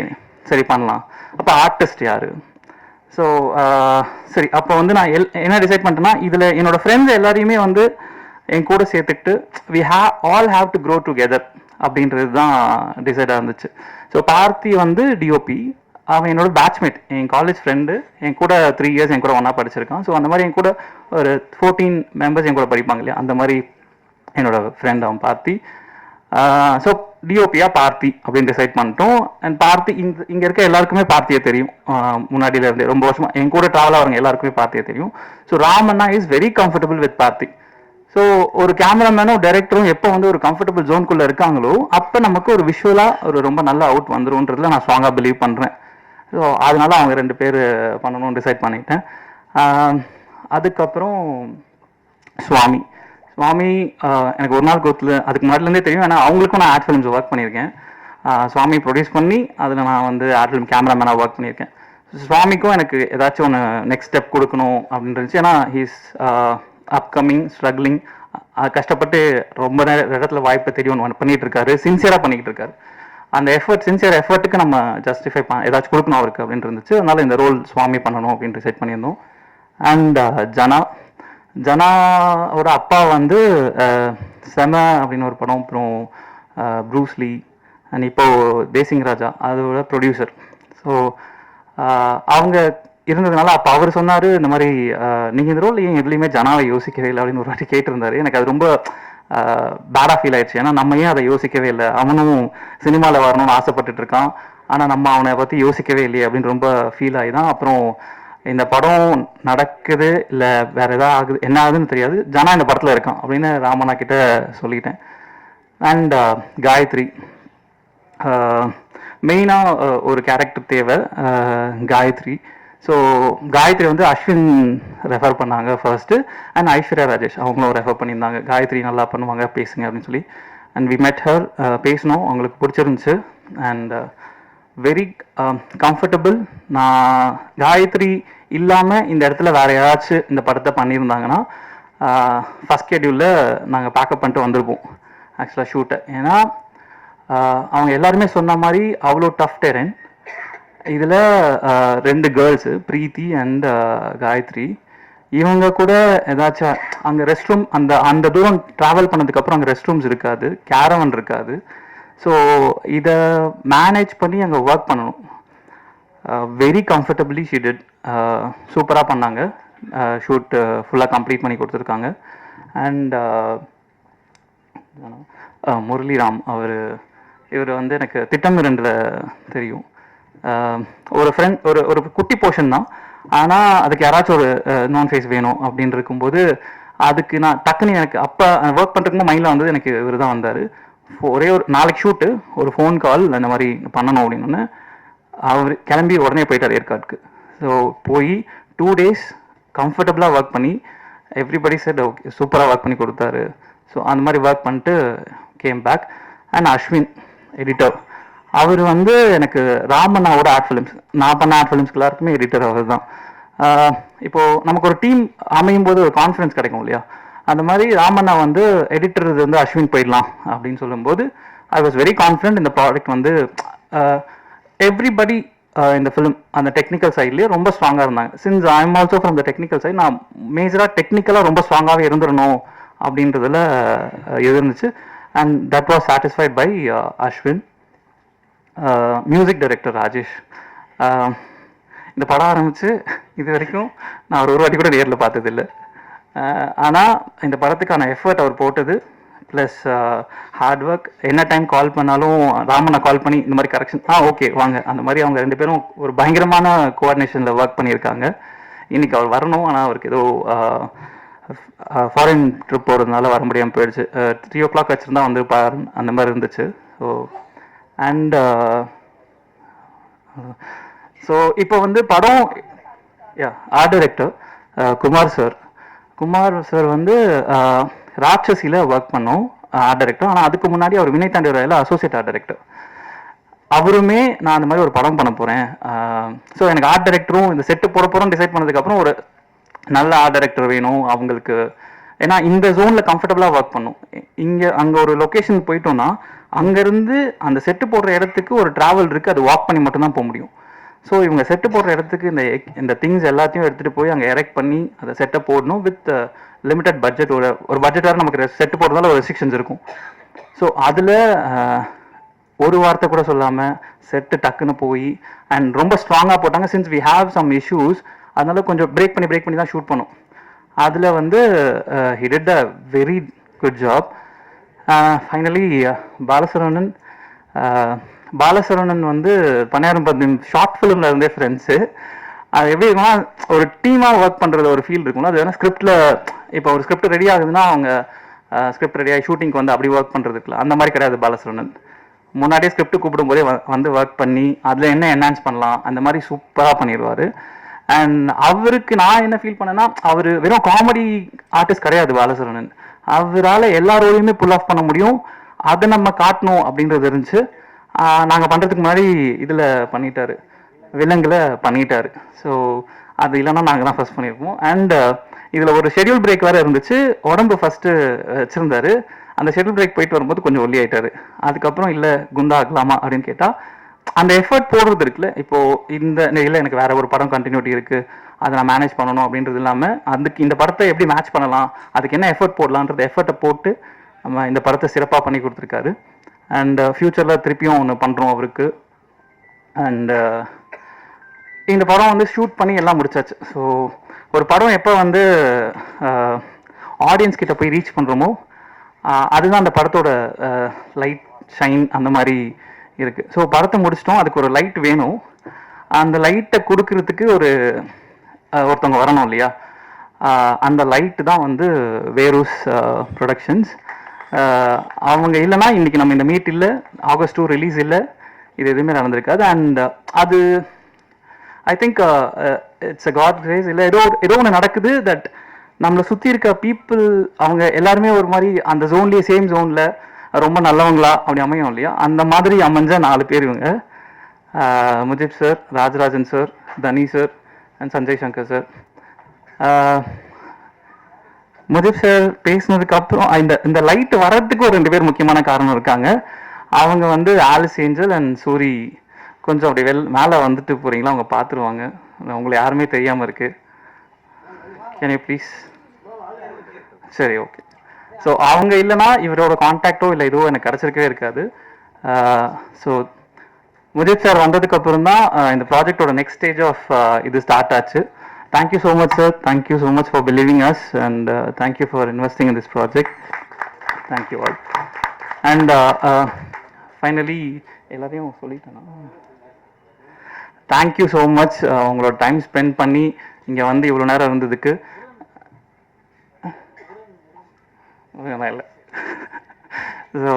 சரி பண்ணலாம். அப்போ ஆர்டிஸ்ட் யார்? ஸோ சரி அப்போ வந்து நான் என்ன டிசைட் பண்ணிட்டேன்னா இதில் என்னோடய ஃப்ரெண்ட்ஸ் எல்லாரையுமே வந்து என் கூட சேர்த்துக்கிட்டு we all have to grow together அப்படின்றது தான் டிசைடாக இருந்துச்சு. ஸோ பார்த்தி வந்து டிஓபி, அவன் என்னோட பேட்ச்மேட், என் காலேஜ் ஃப்ரெண்டு, என் கூட 3 இயர்ஸ் என் கூட ஒன்றா படிச்சிருக்கான். ஸோ அந்த மாதிரி என் கூட ஒரு 14 மெம்பர்ஸ் என் கூட படிப்பாங்க இல்லையா, அந்த மாதிரி என்னோட ஃப்ரெண்ட் அவன் பார்த்தி. ஸோ டிஓபியாக பார்த்தி அப்படின்னு டிசைட் பண்ணிட்டோம். அண்ட் பார்த்தி இங்கே இருக்க எல்லாருக்குமே பார்த்தியே தெரியும். முன்னாடியில இருந்து ரொம்ப வருஷமா என் கூட ட்ராவல் ஆகிறவங்க எல்லாருக்குமே பார்த்தியே தெரியும். So Ramanna is very comfortable with Parthi. So ஒரு கேமராமேனும் டைரக்டரும் எப்போ வந்து ஒரு கம்ஃபர்டபுள் ஜோனுக்குள்ளே இருக்காங்களோ அப்போ நமக்கு ஒரு விஷுவலாக ஒரு ரொம்ப நல்ல அவுட் வந்துரும்ன்றதுல நான் ஸ்ட்ராங்காக பிலீவ் பண்ணுறேன். ஸோ அதனால அவங்க 2 பேர் பண்ணணும்னு டிசைட் பண்ணிட்டேன். அதுக்கப்புறம் சுவாமி எனக்கு ஒரு நாள் கோத்தில் அதுக்கு முன்னாடிலேருந்தே தெரியும். ஏன்னா அவங்களுக்கும் நான் ஆட் ஃபிலிம்ஸ் ஒர்க் பண்ணியிருக்கேன். சுவாமி ப்ரொடியூஸ் பண்ணி அதில் நான் வந்து ஆட் ஃபிலிம் கேமராமேனாக ஒர்க் பண்ணியிருக்கேன். சுவாமிக்கும் எனக்கு ஏதாச்சும் ஒன்று நெக்ஸ்ட் ஸ்டெப் கொடுக்கணும் அப்படின்னு இருந்துச்சு. ஏன்னா ஹீஸ் அப்கமிங் ஸ்ட்ரகிளிங், கஷ்டப்பட்டு ரொம்ப இடத்துல வாய்ப்பை தேடி ஒன்று பண்ணிட்டு இருக்காரு, சின்சியராக பண்ணிக்கிட்டு இருக்காரு. அந்த சின்சியர் எஃபர்ட்டுக்கு நம்ம ஜஸ்டிஃபை ஏதாச்சும் கொடுக்கணும் அவருக்கு அப்படின்னு இருந்துச்சு. அதனால இந்த ரோல் சுவாமி பண்ணணும் அப்படின்னு டிசைட் பண்ணியிருந்தோம். அண்ட் ஜனாவோட அப்பா வந்து செம அப்படின்னு ஒரு படம், அப்புறம் ப்ரூஸ்லி அண்ட் இப்போ தேசிங் ராஜா அதோட ப்ரொடியூசர். ஸோ அவங்க இருந்ததுனால அப்போ அவர் சொன்னார், இந்த மாதிரி நீங்கள் இந்த ரோல் ஏன் எதுலேயுமே ஜனாவை யோசிக்கவே இல்லை அப்படின்னு ஒரு வாட்டி கேட்டிருந்தாரு. எனக்கு அது ரொம்ப பேடாக ஃபீல் ஆயிடுச்சு. ஏன்னா நம்ம ஏன் அதை யோசிக்கவே இல்லை, அவனும் சினிமாவில் வரணும்னு ஆசைப்பட்டுட்டு இருக்கான், ஆனால் நம்ம அவனை பற்றி யோசிக்கவே இல்லையே அப்படின்னு ரொம்ப ஃபீல் ஆகி தான் அப்புறம் இந்த படம் நடக்குது இல்லை வேற எதாவது ஆகுது என்ன ஆகுதுன்னு தெரியாது, ஜனா இந்த படத்தில் இருக்கான் அப்படின்னு ராமண்ணா கிட்ட சொல்லிட்டேன். அண்ட் காயத்ரி மெயினாக ஒரு கேரக்டர் தேவை, காயத்ரி. ஸோ காயத்ரி வந்து அஸ்வின் ரெஃபர் பண்ணாங்க ஃபர்ஸ்ட்டு, அண்ட் ஐஸ்வர்யா ராஜேஷ் அவங்களும் ரெஃபர் பண்ணியிருந்தாங்க. காயத்ரி நல்லா பண்ணுவாங்க, பேசுங்க அப்படின்னு சொல்லி. அண்ட் வி மெட் ஹர், பேசினோம், அவங்களுக்கு பிடிச்சிருந்துச்சு. And very comfortable. நான் காயத்ரி இல்லாமல் இந்த இடத்துல வேற யாராச்சும் இந்த படத்தை பண்ணியிருந்தாங்கன்னா ஃபஸ்ட் ஷெட்யூலில் நாங்கள் பேக்கப் பண்ணிட்டு வந்திருப்போம் ஆக்சுவலாக ஷூட்டை. ஏன்னா அவங்க எல்லாருமே சொன்ன மாதிரி அவ்வளோ டஃப் டெரன். இதில் 2 கேர்ள்ஸு, பிரீத்தி அண்ட் காயத்ரி. இவங்க கூட ஏதாச்சும் அங்கே ரெஸ்ட் ரூம் அந்த தூரம் ட்ராவல் பண்ணதுக்கப்புறம் அங்கே ரெஸ்ட் ரூம்ஸ் இருக்காது, கேரவன் இருக்காது. ஸோ இதை மேனேஜ் பண்ணி அங்கே ஒர்க் பண்ணணும். வெரி கம்ஃபர்டபிளி ஷீ டிட், சூப்பராக பண்ணாங்க. ஷூட் ஃபுல்லாக கம்ப்ளீட் பண்ணி கொடுத்துருக்காங்க. அண்ட் முரளிராம் இவர் வந்து எனக்கு திட்டம் 2ல் தெரியும். ஒரு ஃப்ரெண்ட், ஒரு குட்டி போர்ஷன் தான், ஆனால் அதுக்கு யாராச்சும் ஒரு நான் ஃபேஸ் வேணும் அப்படின்னு இருக்கும்போது அதுக்கு நான் டக்குன்னு எனக்கு அப்போ ஒர்க் பண்ணுறதுக்கு மைண்டில் வந்தது எனக்கு இவர் தான் வந்தார். ஒரே ஒரு நாளைக்கு ஷூட்டு, ஒரு ஃபோன் கால் இந்த மாதிரி பண்ணணும் அப்படின்னு அவர் கிளம்பி உடனே போயிட்டார் ஏற்காடுக்கு. ஸோ போய் 2 days கம்ஃபர்டபுளாக ஒர்க் பண்ணி எவ்ரிபடி செட் ஓகே சூப்பராக ஒர்க் பண்ணி கொடுத்தாரு. ஸோ அந்த மாதிரி ஒர்க் பண்ணிட்டு came back. And Ashwin editor, அவர் வந்து எனக்கு ராமண்ணாவோட ஆட் ஃபிலிம்ஸ், நான் பண்ண ஆட் ஃபிலிம்ஸ்க்கு எல்லாருக்குமே எடிட்டர் அவர் தான். இப்போது நமக்கு ஒரு டீம் அமையும் போது ஒரு கான்ஃபிடன்ஸ் கிடைக்கும் இல்லையா, அந்த மாதிரி ராமண்ணா வந்து எடிட்டர் வந்து அஸ்வின் போயிடலாம் அப்படின்னு சொல்லும்போது ஐ வாஸ் வெரி கான்ஃபிடென்ட். இந்த ப்ராடக்ட் வந்து எவ்ரிபடி இந்த ஃபிலிம் அந்த டெக்னிக்கல் சைட்லேயே ரொம்ப ஸ்ட்ராங்காக இருந்தாங்க. Since I am also from the technical side, நான் மேஜராக டெக்னிக்கலாக ரொம்ப ஸ்ட்ராங்காகவே இருந்துடணும் அப்படின்றதுல இருந்துச்சு. And that was satisfied by Ashwin. Music director Rajesh, இந்த படம் ஆரம்பித்து இது வரைக்கும் நான் ஒரு வாட்டி கூட நேரில் பார்த்ததில்லை. ஆனால் இந்த படத்துக்கான எஃபர்ட் அவர் போட்டது ப்ளஸ் ஹார்ட் ஒர்க். என்ன டைம் கால் பண்ணாலும் ராமனை கால் பண்ணி இந்த மாதிரி கரெக்ஷன் ஓகே வாங்க அந்த மாதிரி அவங்க 2 பேரும் ஒரு பயங்கரமான கோஆர்டினேஷனில் ஒர்க் பண்ணியிருக்காங்க. இன்றைக்கி அவர் வரணும், ஆனால் அவருக்கு ஏதோ ஃபாரின் ட்ரிப் போகிறதுனால வர முடியாமல் போயிடுச்சு. 3 o'clock வச்சுருந்தா வந்து அந்த மாதிரி இருந்துச்சு. ஸோ இப்போ வந்து படம் ஆர்ட் டைரக்டர் குமார் சார் வந்து ராட்சசியில் ஒர்க் பண்ணோம் ஆர்ட் டைரக்டர். ஆனால் அதுக்கு முன்னாடி அவர் வினய் தாண்டிவராயில் அசோசியேட் ஆர்ட் டைரக்டர். அவருமே நான் அந்த மாதிரி ஒரு படம் பண்ண போகிறேன். ஸோ எனக்கு ஆர்ட் டைரக்டரும் இந்த செட்டு போட போகிறோம் டிசைட் பண்ணதுக்கப்புறம் ஒரு நல்ல ஆர்ட் டைரக்டர் வேணும் அவங்களுக்கு. ஏன்னா இந்த ஜோனில் கம்ஃபர்டபுளாக ஒர்க் பண்ணும். அங்கே ஒரு லொக்கேஷன் போயிட்டோம்னா அங்கேருந்து அந்த செட்டு போடுற இடத்துக்கு ஒரு ட்ராவல் இருக்குது, அது வாக் பண்ணி மட்டும்தான் போக முடியும். ஸோ இவங்க செட்டு போடுற இடத்துக்கு இந்த திங்ஸ் எல்லாத்தையும் எடுத்துகிட்டு போய் அங்கே எரெக்ட் பண்ணி அதை செட்டை போடணும் வித் லிமிட்டட் பட்ஜெட். ஒரு பட்ஜெட் வேறு நமக்கு செட்டு போடுறதால ஒரு ரெஸ்ட்ரிக்ஷன்ஸ் இருக்கும். ஸோ அதில் ஒரு வார்த்தை கூட சொல்லாமல் செட்டு டக்குன்னு போய் அண்ட் ரொம்ப ஸ்ட்ராங்காக போட்டாங்க. Since we have some issues, அதனால கொஞ்சம் பிரேக் பண்ணி தான் ஷூட் பண்ணோம். அதில் வந்து he did a very good job. Finally Balasaravanan வந்து பன்னியாரம் ஷார்ட் ஃபிலிமில் இருந்தே ஃப்ரெண்ட்ஸு. அது எப்படி இருக்குன்னா ஒரு டீமாக ஒர்க் பண்ணுறது ஒரு ஃபீல் இருக்கும்ல. அது வேணால் ஸ்கிரிப்டில் இப்போ ஒரு ஸ்கிரிப்ட் ரெடி ஆகுதுன்னா அவங்க ஸ்கிரிப்ட் ரெடியாகி ஷூட்டிங்க்கு வந்து அப்படி ஒர்க் பண்ணுறதுக்குல அந்த மாதிரி கிடையாது. பாலசரவணன் முன்னாடியே ஸ்கிரிப்ட் கூப்பிடும்போதே வந்து ஒர்க் பண்ணி அதில் என்ன என்ஹான்ஸ் பண்ணலாம் அந்த மாதிரி சூப்பராக பண்ணிடுவார். அண்ட் அவருக்கு நான் என்ன ஃபீல் பண்ணேன்னா, அவர் வெறும் காமெடி ஆர்டிஸ்ட் கிடையாது பாலசரவணன். அவரால் எல்லா ரோலையுமே புல் ஆஃப் பண்ண முடியும். அதை நம்ம காட்டணும் அப்படின்றது இருந்துச்சு. நாங்கள் பண்ணுறதுக்கு முன்னாடி இதில் பண்ணிட்டாரு, விலங்குல பண்ணிட்டாரு. ஸோ அது இல்லைன்னா நாங்கள் தான் ஃபர்ஸ்ட் பண்ணியிருப்போம். அண்ட் இதில் ஒரு ஷெட்யூல் பிரேக் வேறு இருந்துச்சு. உடம்பு ஃபஸ்ட்டு வச்சுருந்தாரு. அந்த ஷெட்யூல் பிரேக் போயிட்டு வரும்போது கொஞ்சம் ஒல்லி ஆயிட்டாரு. அதுக்கப்புறம் இல்லை குண்டா ஆகலாமா அப்படின்னு கேட்டால், அந்த எஃபர்ட் போடுறது இருக்குல்ல, இப்போ இந்த இல்லை எனக்கு வேற ஒரு படம் கண்டினியூட்டி இருக்கு, அதை நான் மேனேஜ் பண்ணணும் அப்படின்றது இல்லாமல் அதுக்கு இந்த படத்தை எப்படி மேட்ச் பண்ணலாம், அதுக்கு என்ன எஃபர்ட் போடலான்றது எஃபர்ட்டை போட்டு நம்ம இந்த படத்தை சிறப்பாக பண்ணி கொடுத்துருக்காரு. அண்ட் ஃப்யூச்சரில் திருப்பியும் ஒன்று பண்ணுறோம் அவருக்கு. அண்ட் இந்த படம் வந்து ஷூட் பண்ணி எல்லாம் முடிச்சாச்சு. ஸோ ஒரு படம் எப்போ வந்து ஆடியன்ஸ் கிட்ட போய் ரீச் பண்ணுறோமோ அதுதான் அந்த படத்தோட லைட் ஷைன் அந்த மாதிரி இருக்கு. ஸோ படத்தை முடிச்சிட்டோம், அதுக்கு ஒரு லைட் வேணும். அந்த லைட்டை கொடுக்கறதுக்கு ஒருத்தவங்க வரணும் இல்லையா? அந்த லைட்டு தான் வந்து வேரூஸ் ப்ரொடக்ஷன்ஸ். அவங்க இல்லைன்னா இன்னைக்கு நம்ம இந்த மீட் இல்லை, ஆகஸ்ட் 2 ரிலீஸ் இல்லை, இது எதுவுமே நடந்திருக்காது. அண்ட் அது I think it's a god grace. இல்லை ஏதோ ஒன்று நடக்குது தட் நம்மளை சுற்றி இருக்க பீப்புள் அவங்க எல்லாருமே ஒரு மாதிரி அந்த ஜோன்லேயே சேம் ஜோனில் ரொம்ப நல்லவங்களா அப்படி அமையும் இல்லையா? அந்த மாதிரி அமைஞ்ச 4 பேர் இவங்க. முஜிப் சார், ராஜராஜன் சார், தனி sir and Sanjay Shankar sir. Mujib sir பேசினதுக்கு அப்புறம் இந்த லைட் வர்றதுக்கு ஒரு 2 பேர் முக்கியமான காரணம் இருக்காங்க. அவங்க வந்து ஆலிஸ் ஏஞ்சல் அண்ட் சூரி. கொஞ்சம் அப்படி மேலே வந்துட்டு போறீங்களா? அவங்க பார்த்துருவாங்க. உங்களை யாருமே தெரியாமல் இருக்கு. Can you please? சரி, ஓகே. ஸோ அவங்க இல்லைன்னா இவரோட கான்டாக்டோ இல்லை இதுவோ எனக்கு கிடச்சிருக்கவே இருக்காது. ஸோ முஜிப் சார் வந்ததுக்கு அப்புறம் தான் இந்த ப்ராஜெக்டோட நெக்ஸ்ட் ஸ்டேஜ் ஆஃப் இது ஸ்டார்ட் ஆச்சு. Thank you so much sir. Thank you so much for believing us and thank you for investing in this project. Thank you all. And finally எல்லாத்தையும் சொல்லிட்டேன்னா, தேங்க்யூ ஸோ மச் உங்களோட டைம் ஸ்பெண்ட் பண்ணி இங்கே வந்து இவ்வளோ நேரம் இருந்ததுக்கு. இல்லை ஸோ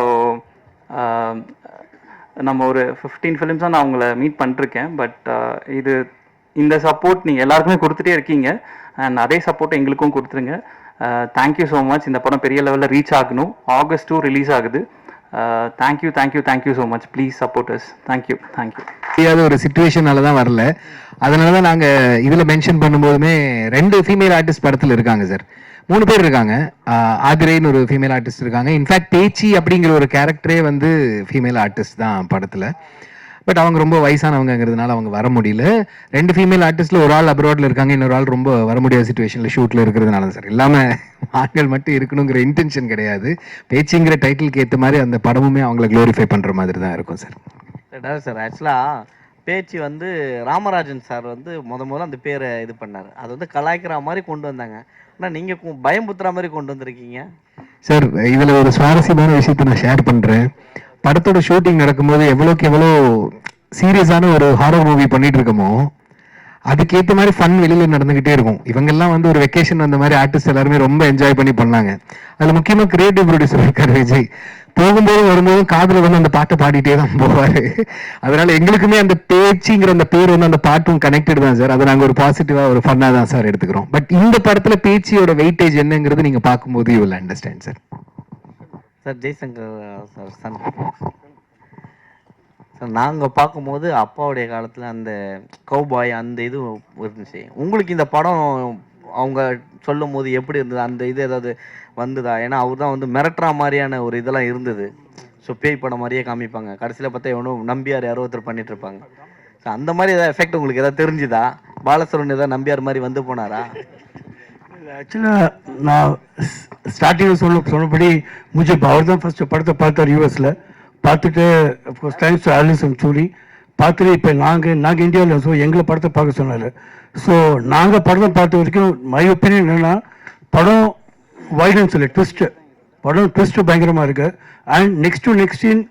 நம்ம ஒரு 15 ஃபிலிம்ஸாக நான் உங்களை மீட் பண்ணிருக்கேன். பட் இந்த சப்போர்ட் நீங்கள் எல்லாருக்குமே கொடுத்துட்டே இருக்கீங்க. அண்ட் அதே சப்போர்ட் எங்களுக்கும் கொடுத்துருங்க. Thank you so much. இந்த படம் பெரிய லெவலில் ரீச் ஆகணும். ஆகஸ்ட் 2 ரிலீஸ் ஆகுது. Thank you so much. Please support us. Thank you. தெரியாத ஒரு சிச்சுவேஷனால தான் வரல. அதனால தான் நாங்கள் இதில் மென்ஷன் பண்ணும்போதுமே 2 ஃபீமேல் ஆர்டிஸ்ட் படத்தில் இருக்காங்க சார். 3 பேர் இருக்காங்க. ஆதிரைன்னு ஒரு ஃபீமேல் ஆர்டிஸ்ட் இருக்காங்க. இன்ஃபேக்ட் பேச்சி அப்படிங்கிற ஒரு கேரக்டரே வந்து ஃபீமேல் ஆர்டிஸ்ட் தான் படத்தில். பட் அவங்க ரொம்ப வயசானவங்கிறதுனால அவங்க வர முடியல. 2 ஃபீமேல் ஆர்டிஸ்டில் ஒரு ஆள் அப்ராட்ல இருக்காங்க, இன்னொரு ஆள் ரொம்ப வர முடியாத சுச்சுவேஷனில் ஷூட்டில் இருக்கிறதுனால சார். இல்லாமல் ஆண்கள் மட்டும் இருக்கணுங்கிற இன்டென்ஷன் கிடையாது. பேச்சிங்கிற டைட்டிலுக்கு ஏற்ற மாதிரி அந்த படமுமே அவங்கள க்ளோரிஃபை பண்ணுற மாதிரி தான் இருக்கும் சார். சார் ஆக்சுவலாக பேச்சு வந்து ராமராஜன் சார் வந்து முதல்ல அந்த பேரை இது பண்ணார். அது வந்து கலாய்க்கிற மாதிரி கொண்டு வந்தாங்க. ஆனால் நீங்கள் பயம்புத்துற மாதிரி கொண்டு வந்திருக்கீங்க சார். இதில் ஒரு சுவாரஸ்யமான விஷயத்தை நான் ஷேர் பண்ணுறேன். படத்தோட ஷூட்டிங் நடக்கும்போது எவ்வளோக்கு எவ்வளோ சீரியஸான ஒரு ஹாரர் மூவி பண்ணிட்டு இருக்கோமோ அதுக்கேற்ற மாதிரி ஃபன் வெளியில் நடந்துகிட்டே இருக்கும். இவங்கெல்லாம் வந்து ஒரு வெக்கேஷன் அந்த மாதிரி ஆர்டிஸ்ட் எல்லாருமே ரொம்ப என்ஜாய் பண்ணி பண்ணாங்க. அதில் முக்கியமாக கிரியேட்டிவ் ப்ரொடியூசர் இருக்கார் விஜய். போகும்போது வரும்போதும் காதில் வந்து அந்த பாட்டை பாடிட்டே தான் போவார். அதனால எங்களுக்குமே அந்த பேச்சுங்கிற அந்த பேர் வந்து அந்த பாட்டும் கனெக்டட் தான் சார். அதை நாங்கள் ஒரு பாசிட்டிவாக ஒரு ஃபன்னாக தான் சார் எடுத்துக்கிறோம். பட் இந்த படத்தில் பேச்சியோட வெயிட்டேஜ் என்னங்கிறது நீங்கள் பார்க்கும்போது you will understand sir. Sir Jaishankar sir son sir நாங்கள் பார்க்கும்போது அப்பாவுடைய காலத்தில் அந்த கௌபாய் அந்த இது இருந்துச்சு. உங்களுக்கு இந்த படம் அவங்க சொல்லும் போது எப்படி இருந்தது? அந்த இது ஏதாவது வந்துதா? ஏன்னா அவர் தான் வந்து மிரட்டுற மாதிரியான ஒரு இதெல்லாம் இருந்தது. ஸோ பேய் படம் மாதிரியே காமிப்பாங்க. கடைசியில் பார்த்தா எவனும் நம்பியார் யாரோ ஒருத்தர் பண்ணிட்டு இருப்பாங்க. ஸோ அந்த மாதிரி ஏதாவது எஃபெக்ட் உங்களுக்கு ஏதாவது தெரிஞ்சுதா? பாலசரவன் ஏதாவது நம்பியார் மாதிரி வந்து போனாரா? ஆக்சுவலாக நான் ஸ்டார்டிங்கில் சொன்னபடி முஜிப் அவர் தான் ஃபர்ஸ்ட் படத்தை பார்த்தார் யூஎஸில். பார்த்துட்டு of course thanks to Alice and Soori பார்த்துட்டு இப்போ நாங்கள் இந்தியாவில் ஸோ எங்களை படத்தை பார்க்க சொன்னார். ஸோ நாங்கள் படத்தை பார்த்த வரைக்கும் மை ஒப்பீனியன் என்னென்னா படம் வைலன்ஸ் இல்லை, ட்விஸ்ட்டு. படம் ட்விஸ்ட்டு பயங்கரமாக இருக்குது. அண்ட் நெக்ஸ்ட் சீன்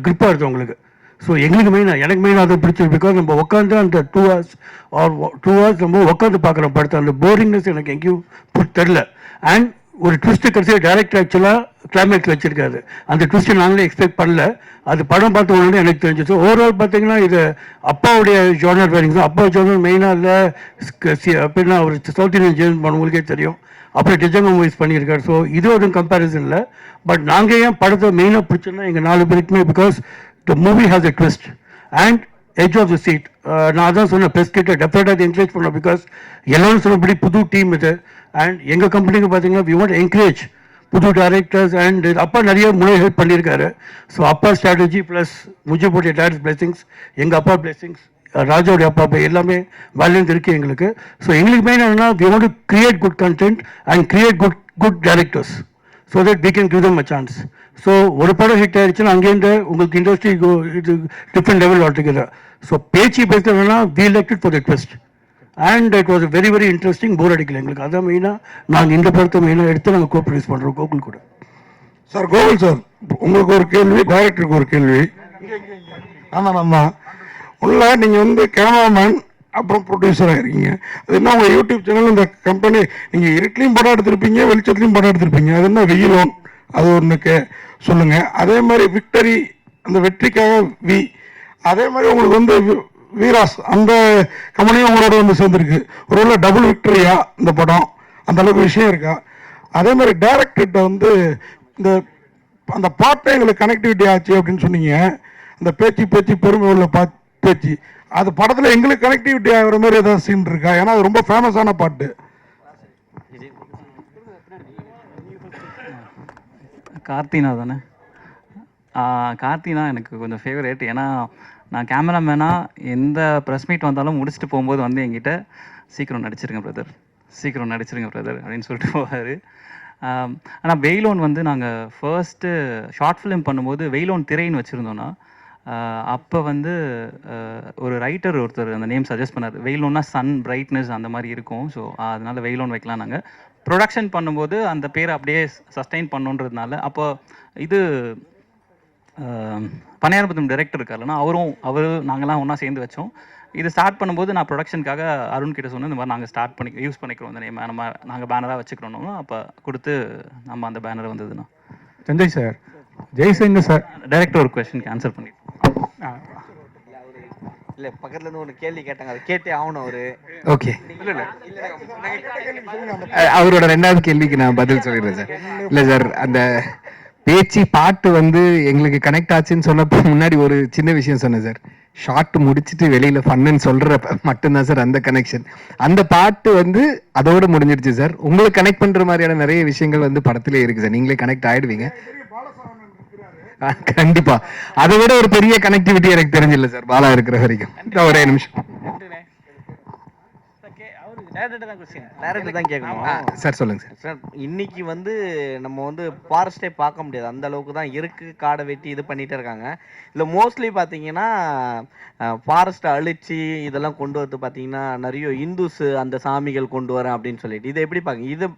கிரிப்பாக இருக்குது உங்களுக்கு. ஸோ எனக்கு மெயினாக அதை பிடிச்சது. பிகாஸ் நம்ம உட்காந்து அந்த 2 hours நம்ம உட்காந்து பார்க்குற படத்தை அந்த போரிங்னஸ் எனக்கு எங்கேயும் தெரில. அண்ட் ஒரு ட்விஸ்ட்டு கடைசியில் டேரக்டர் ஆக்சுவலாக கிளைமேக்ஸ் வச்சிருக்காரு. அந்த ட்விஸ்ட்டை நாங்களே எக்ஸ்பெக்ட் பண்ணல. அது படம் பார்த்த உடனே எனக்கு தெரிஞ்சிச்சு. ஓவரால் பார்த்தீங்கன்னா இது அப்பாவுடைய ஜோனர் வேறிங் தான். அப்பா ஜோனர் மெயினாக இல்லை அப்படின்னா அவர் சவுத் இந்தியன் ஜேர்னல் பண்ணுவங்களுக்கே தெரியும். அப்புறம் டிஜங்க மூவிஸ் பண்ணியிருக்காரு. ஸோ இது ஒரு கம்பேரிசன் இல்லை. பட் நாங்கள் ஏன் படத்தை மெயினாக பிடிச்சோன்னா எங்கள் 4 பேருக்குமே because the movie has a twist and edge of the seat. நான் அதான் சொன்னேன் ப்ரெஸ் கிட்ட டெஃபினட்டாக அதை என்கரேஜ் பண்ணோம். பிகாஸ் எல்லாரும் சொன்னபடி புது டீம் இது. அண்ட் எங்கள் கம்பெனிக்கு பார்த்தீங்கன்னா வி வாண்ட் என்கரேஜ் புது டைரக்டர்ஸ். அண்ட் அப்பா நிறைய முறை ஹெல்ப் பண்ணியிருக்காரு. ஸோ அப்பா ஸ்ட்ராட்டஜி ப்ளஸ் முஜிபுடைய டேரக்டர்ஸ் பிளெஸிங்ஸ், எங்கள் அப்பா பிளெஸிங்ஸ், ராஜாவுடைய அப்பா எல்லாமே வேலன்ஸ் இருக்குது எங்களுக்கு. ஸோ எங்களுக்கு மெயின் என்னன்னா we want to create good content and create good directors so that we can give them a chance. So ஒரு படம் ஹிட் ஆயிடுச்சுன்னா அங்கேருந்து உங்களுக்கு இண்டஸ்ட்ரி இது டிஃப்ரெண்ட் லெவல் ஆல்டுகெதர். ஸோ பேச்சு பேசுறதுனா we elected for the twist and it was very very interesting. Bore அடிக்கல எங்களுக்கு. அதான் மெயினாக நாங்கள் இந்த படத்தை மெயினாக எடுத்து நாங்கள் கோ ப்ரொடியூஸ் பண்ணுறோம் கோகுல் கூட. சார் கோகுல் சார், உங்களுக்கு ஒரு கேள்வி, டைரக்டருக்கு ஒரு கேள்வி. ஆமாம், உள்ள நீங்கள் கேமராமேன் அப்புறம் ப்ரொடியூசராக இருக்கீங்க. அது என்ன உங்கள் யூடியூப் சேனல் இந்த கம்பெனி நீங்கள் இருட்லையும் படம் எடுத்திருப்பீங்க, வெளிச்சத்துலையும் படம் எடுத்திருப்பீங்க. அது என்ன வெயிலோன் அது ஒன்றுக்கு சொல்லுங்கள். அதே மாதிரி விக்டரி அந்த வெற்றிக்காக அதே மாதிரி உங்களுக்கு வீராஸ் அந்த கம்பெனியும் உங்களோட சேர்ந்துருக்கு. ஒருவேளை டபுள் விக்டரியா இந்த படம் அந்த அளவுக்கு விஷயம் இருக்கா? அதே மாதிரி டைரக்டர்கிட்ட இந்த அந்த பாட்டை எங்களுக்கு கனெக்டிவிட்டி ஆச்சு அப்படின்னு சொன்னீங்க. அந்த பேச்சு பெருமை உள்ள பேச்சு அது படத்தில் எங்களுக்கு கனெக்டிவிட்டி ஆகிற மாதிரி ஏதாவது சீன் இருக்கா? ஏன்னா அது ரொம்ப ஃபேமஸான பாட்டு. கார்த்தினா தானே? கார்த்தினா எனக்கு கொஞ்சம் ஃபேவரேட். ஏன்னா நான் கேமராமேனாக எந்த ப்ரெஸ் மீட் வந்தாலும் முடிச்சுட்டு போகும்போது என்கிட்ட சீக்கிரம் நடிச்சிருங்க பிரதர் அப்படின்னு சொல்லிட்டு போவார். ஆனால் வெயிலோன் நாங்கள் ஃபர்ஸ்ட்டு ஷார்ட் ஃபிலிம் பண்ணும்போது வெயிலோன் திரைன்னு வச்சுருந்தோன்னா அப்போ ஒரு ரைட்டர் ஒருத்தர் அந்த நேம் சஜஸ்ட் பண்ணார். வெயிலோன்னா சன் பிரைட்னஸ் அந்த மாதிரி இருக்கும். ஸோ அதனால வெயிலோன் வைக்கலாம். நாங்கள் ப்ரொடக்ஷன் பண்ணும்போது அந்த பேரை அப்படியே சஸ்டெயின் பண்ணோன்றதுனால அப்போ இது பனையாரபுரம் டைரக்டர் இருக்காருன்னா அவர் நாங்கள்லாம் ஒன்றா சேர்ந்து வச்சோம். இது ஸ்டார்ட் பண்ணும்போது நான் ப்ரொடக்ஷனுக்காக அருண் கிட்ட சொன்னேன், இந்த மாதிரி நாங்கள் யூஸ் பண்ணிக்கிறோம் இந்த நேம், நாங்கள் பேனராக வச்சுக்கிறோம். அப்போ கொடுத்து நம்ம அந்த பேனர் வந்ததுன்னா Sanjay sir, Jaishankar sir director ஒரு கொஸ்டினுக்கு ஆன்சர் பண்ணிட்டு இல்லை பக்கத்துல இருந்து ஒரு கேள்வி கேட்டாங்க, அதை கேட்டே ஆகணும் அவரு. ஓகே, அவரோட 2வது கேள்விக்கு நான் பதில் சொல்லிடுறேன் சார். இல்லை சார், அந்த பேச்சு பாட்டு எங்களுக்கு கனெக்ட் ஆச்சுன்னு சொன்னப்போ முன்னாடி ஒரு சின்ன விஷயம் சொன்னேன் சார். ஷார்ட் முடிச்சுட்டு வெளியில ஃபன்னு சொல்ற மட்டும்தான் சார் அந்த கனெக்ஷன். அந்த பாட்டு அதோட முடிஞ்சிடுச்சு சார். உங்களுக்கு கனெக்ட் பண்ற மாதிரியான நிறைய விஷயங்கள் படத்திலே இருக்கு சார். நீங்களே கனெக்ட் ஆயிடுவீங்க கண்டிப்பா. அதை விட ஒரு பெரிய கனெக்டிவிட்டி எனக்கு தெரிஞ்சில்ல சார் பாலா இருக்கிற வரைக்கும். ஒரே நிமிஷம் சார் சொல்லுங்க சார். இன்னைக்கு நம்ம ஃபாரஸ்டே பார்க்க முடியாது, அந்த அளவுக்கு தான் இருக்கு. காடை வெட்டி இது பண்ணிட்டு இருக்காங்க. இல்லை மோஸ்ட்லி பார்த்தீங்கன்னா ஃபாரஸ்ட்டை அழிச்சு இதெல்லாம் கொண்டு வந்து பார்த்தீங்கன்னா நிறைய இந்துஸ் அந்த சாமிகள் கொண்டு வரேன் அப்படின்னு சொல்லிட்டு இதை எப்படி பார்க்க, இதை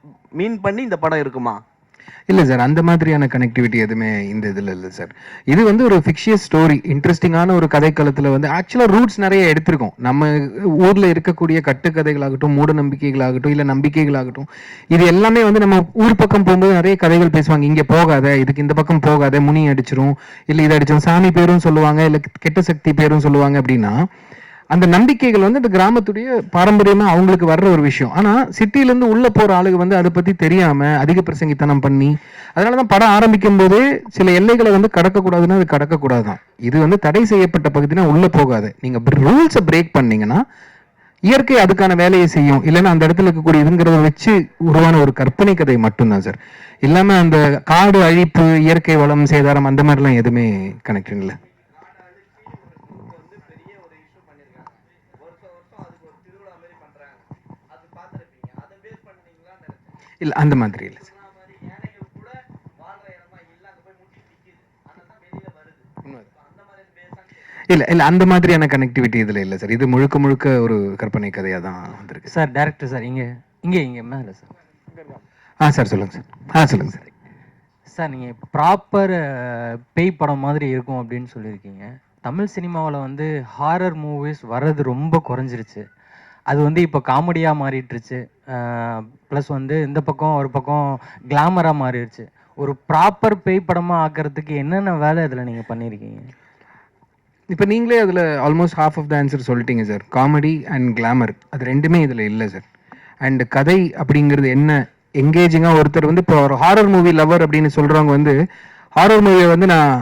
மீன் பண்ணி இந்த படம் இருக்குமா? இல்லை சார், அந்த மாதிரியான கனெக்டிவிட்டி எதுவுமே இந்த இதில் இல்லை சார். இது ஒரு ஃபிக்ஷியஸ் ஸ்டோரி, இன்ட்ரெஸ்டிங்கான ஒரு கதைக்களத்தில் ஆக்சுவலாக ரூட்ஸ் நிறைய எடுத்திருக்கோம். நம்ம ஊரில் இருக்கக்கூடிய கட்டுக்கதைகளாகட்டும், மூட நம்பிக்கைகளாகட்டும், இல்லை நம்பிக்கைகளாகட்டும், இது எல்லாமே நம்ம ஊர் பக்கம் போகும்போது நிறைய கதைகள் பேசுவாங்க. இங்கே போகாத, இதுக்கு இந்த பக்கம் போகாத, முனி அடிச்சிரும், இல்லை இதை அடிச்சிரும், சாமி பேரும் சொல்லுவாங்க, இல்லை கெட்ட சக்தி பேரும் சொல்லுவாங்க. அப்படின்னா அந்த நம்பிக்கைகள் இந்த கிராமத்துடைய பாரம்பரியமா அவங்களுக்கு வர்ற ஒரு விஷயம். ஆனா சிட்டில இருந்து உள்ள போற ஆளுங்க அதை பத்தி தெரியாம அதிக பிரசங்கித்தனம் பண்ணி, அதனாலதான் படம் ஆரம்பிக்கும் போதே சில எல்லைகளை கடக்க கூடாதுன்னா அது கடக்க கூடாதுதான். இது தடை செய்யப்பட்ட பகுதினா உள்ள போகாது. நீங்க ரூல்ஸை பிரேக் பண்ணீங்கன்னா இயற்கை அதுக்கான வேலையை செய்யும். இல்லைன்னா அந்த இடத்துல இருக்கக்கூடிய இதுங்கிறத வச்சு உருவான ஒரு கற்பனை கதை மட்டும்தான் சார். இல்லாம அந்த காடு அழிப்பு, இயற்கை வளம் சேதாரம் அந்த மாதிரிலாம் எதுவுமே கனெக்ஷன் இல்லை. இல்லை அந்த மாதிரி இல்லை சார். இல்லை அந்த மாதிரியான கனெக்டிவிட்டி இதில் இல்லை சார். இது முழுக்க முழுக்க ஒரு கற்பனை கதையாக தான் வந்திருக்கு சார். டேரக்டர் சார் இங்கே மேலே சார். சார் சொல்லுங்கள் சார். சொல்லுங்கள் சார். சார் நீங்கள் ப்ராப்பர் பேய் படம் மாதிரி இருக்கும் அப்படின்னு சொல்லியிருக்கீங்க. தமிழ் சினிமாவில் ஹாரர் மூவிஸ் வர்றது ரொம்ப குறைஞ்சிருச்சு. அது வந்து இப்போ காமெடியாக மாறிட்டுருச்சு. ப்ளஸ் வந்து இந்த பக்கம் ஒரு பக்கம் கிளாமராக மாறிடுச்சு. ஒரு ப்ராப்பர் பேய் படமாக ஆக்கிறதுக்கு என்னென்ன வேலை இதில் நீங்கள் பண்ணியிருக்கீங்க? இப்போ நீங்களே அதில் almost half of the answer சொல்லிட்டீங்க சார். காமெடி அண்ட் கிளாமர் அது ரெண்டுமே இதில் இல்லை சார். அண்ட் கதை அப்படிங்கிறது என்ன எங்கேஜிங்காக ஒருத்தர் வந்து இப்போ ஒரு ஹாரர் மூவி லவர் அப்படின்னு சொல்கிறவங்க வந்து ஹாரர் மூவியை வந்து நான்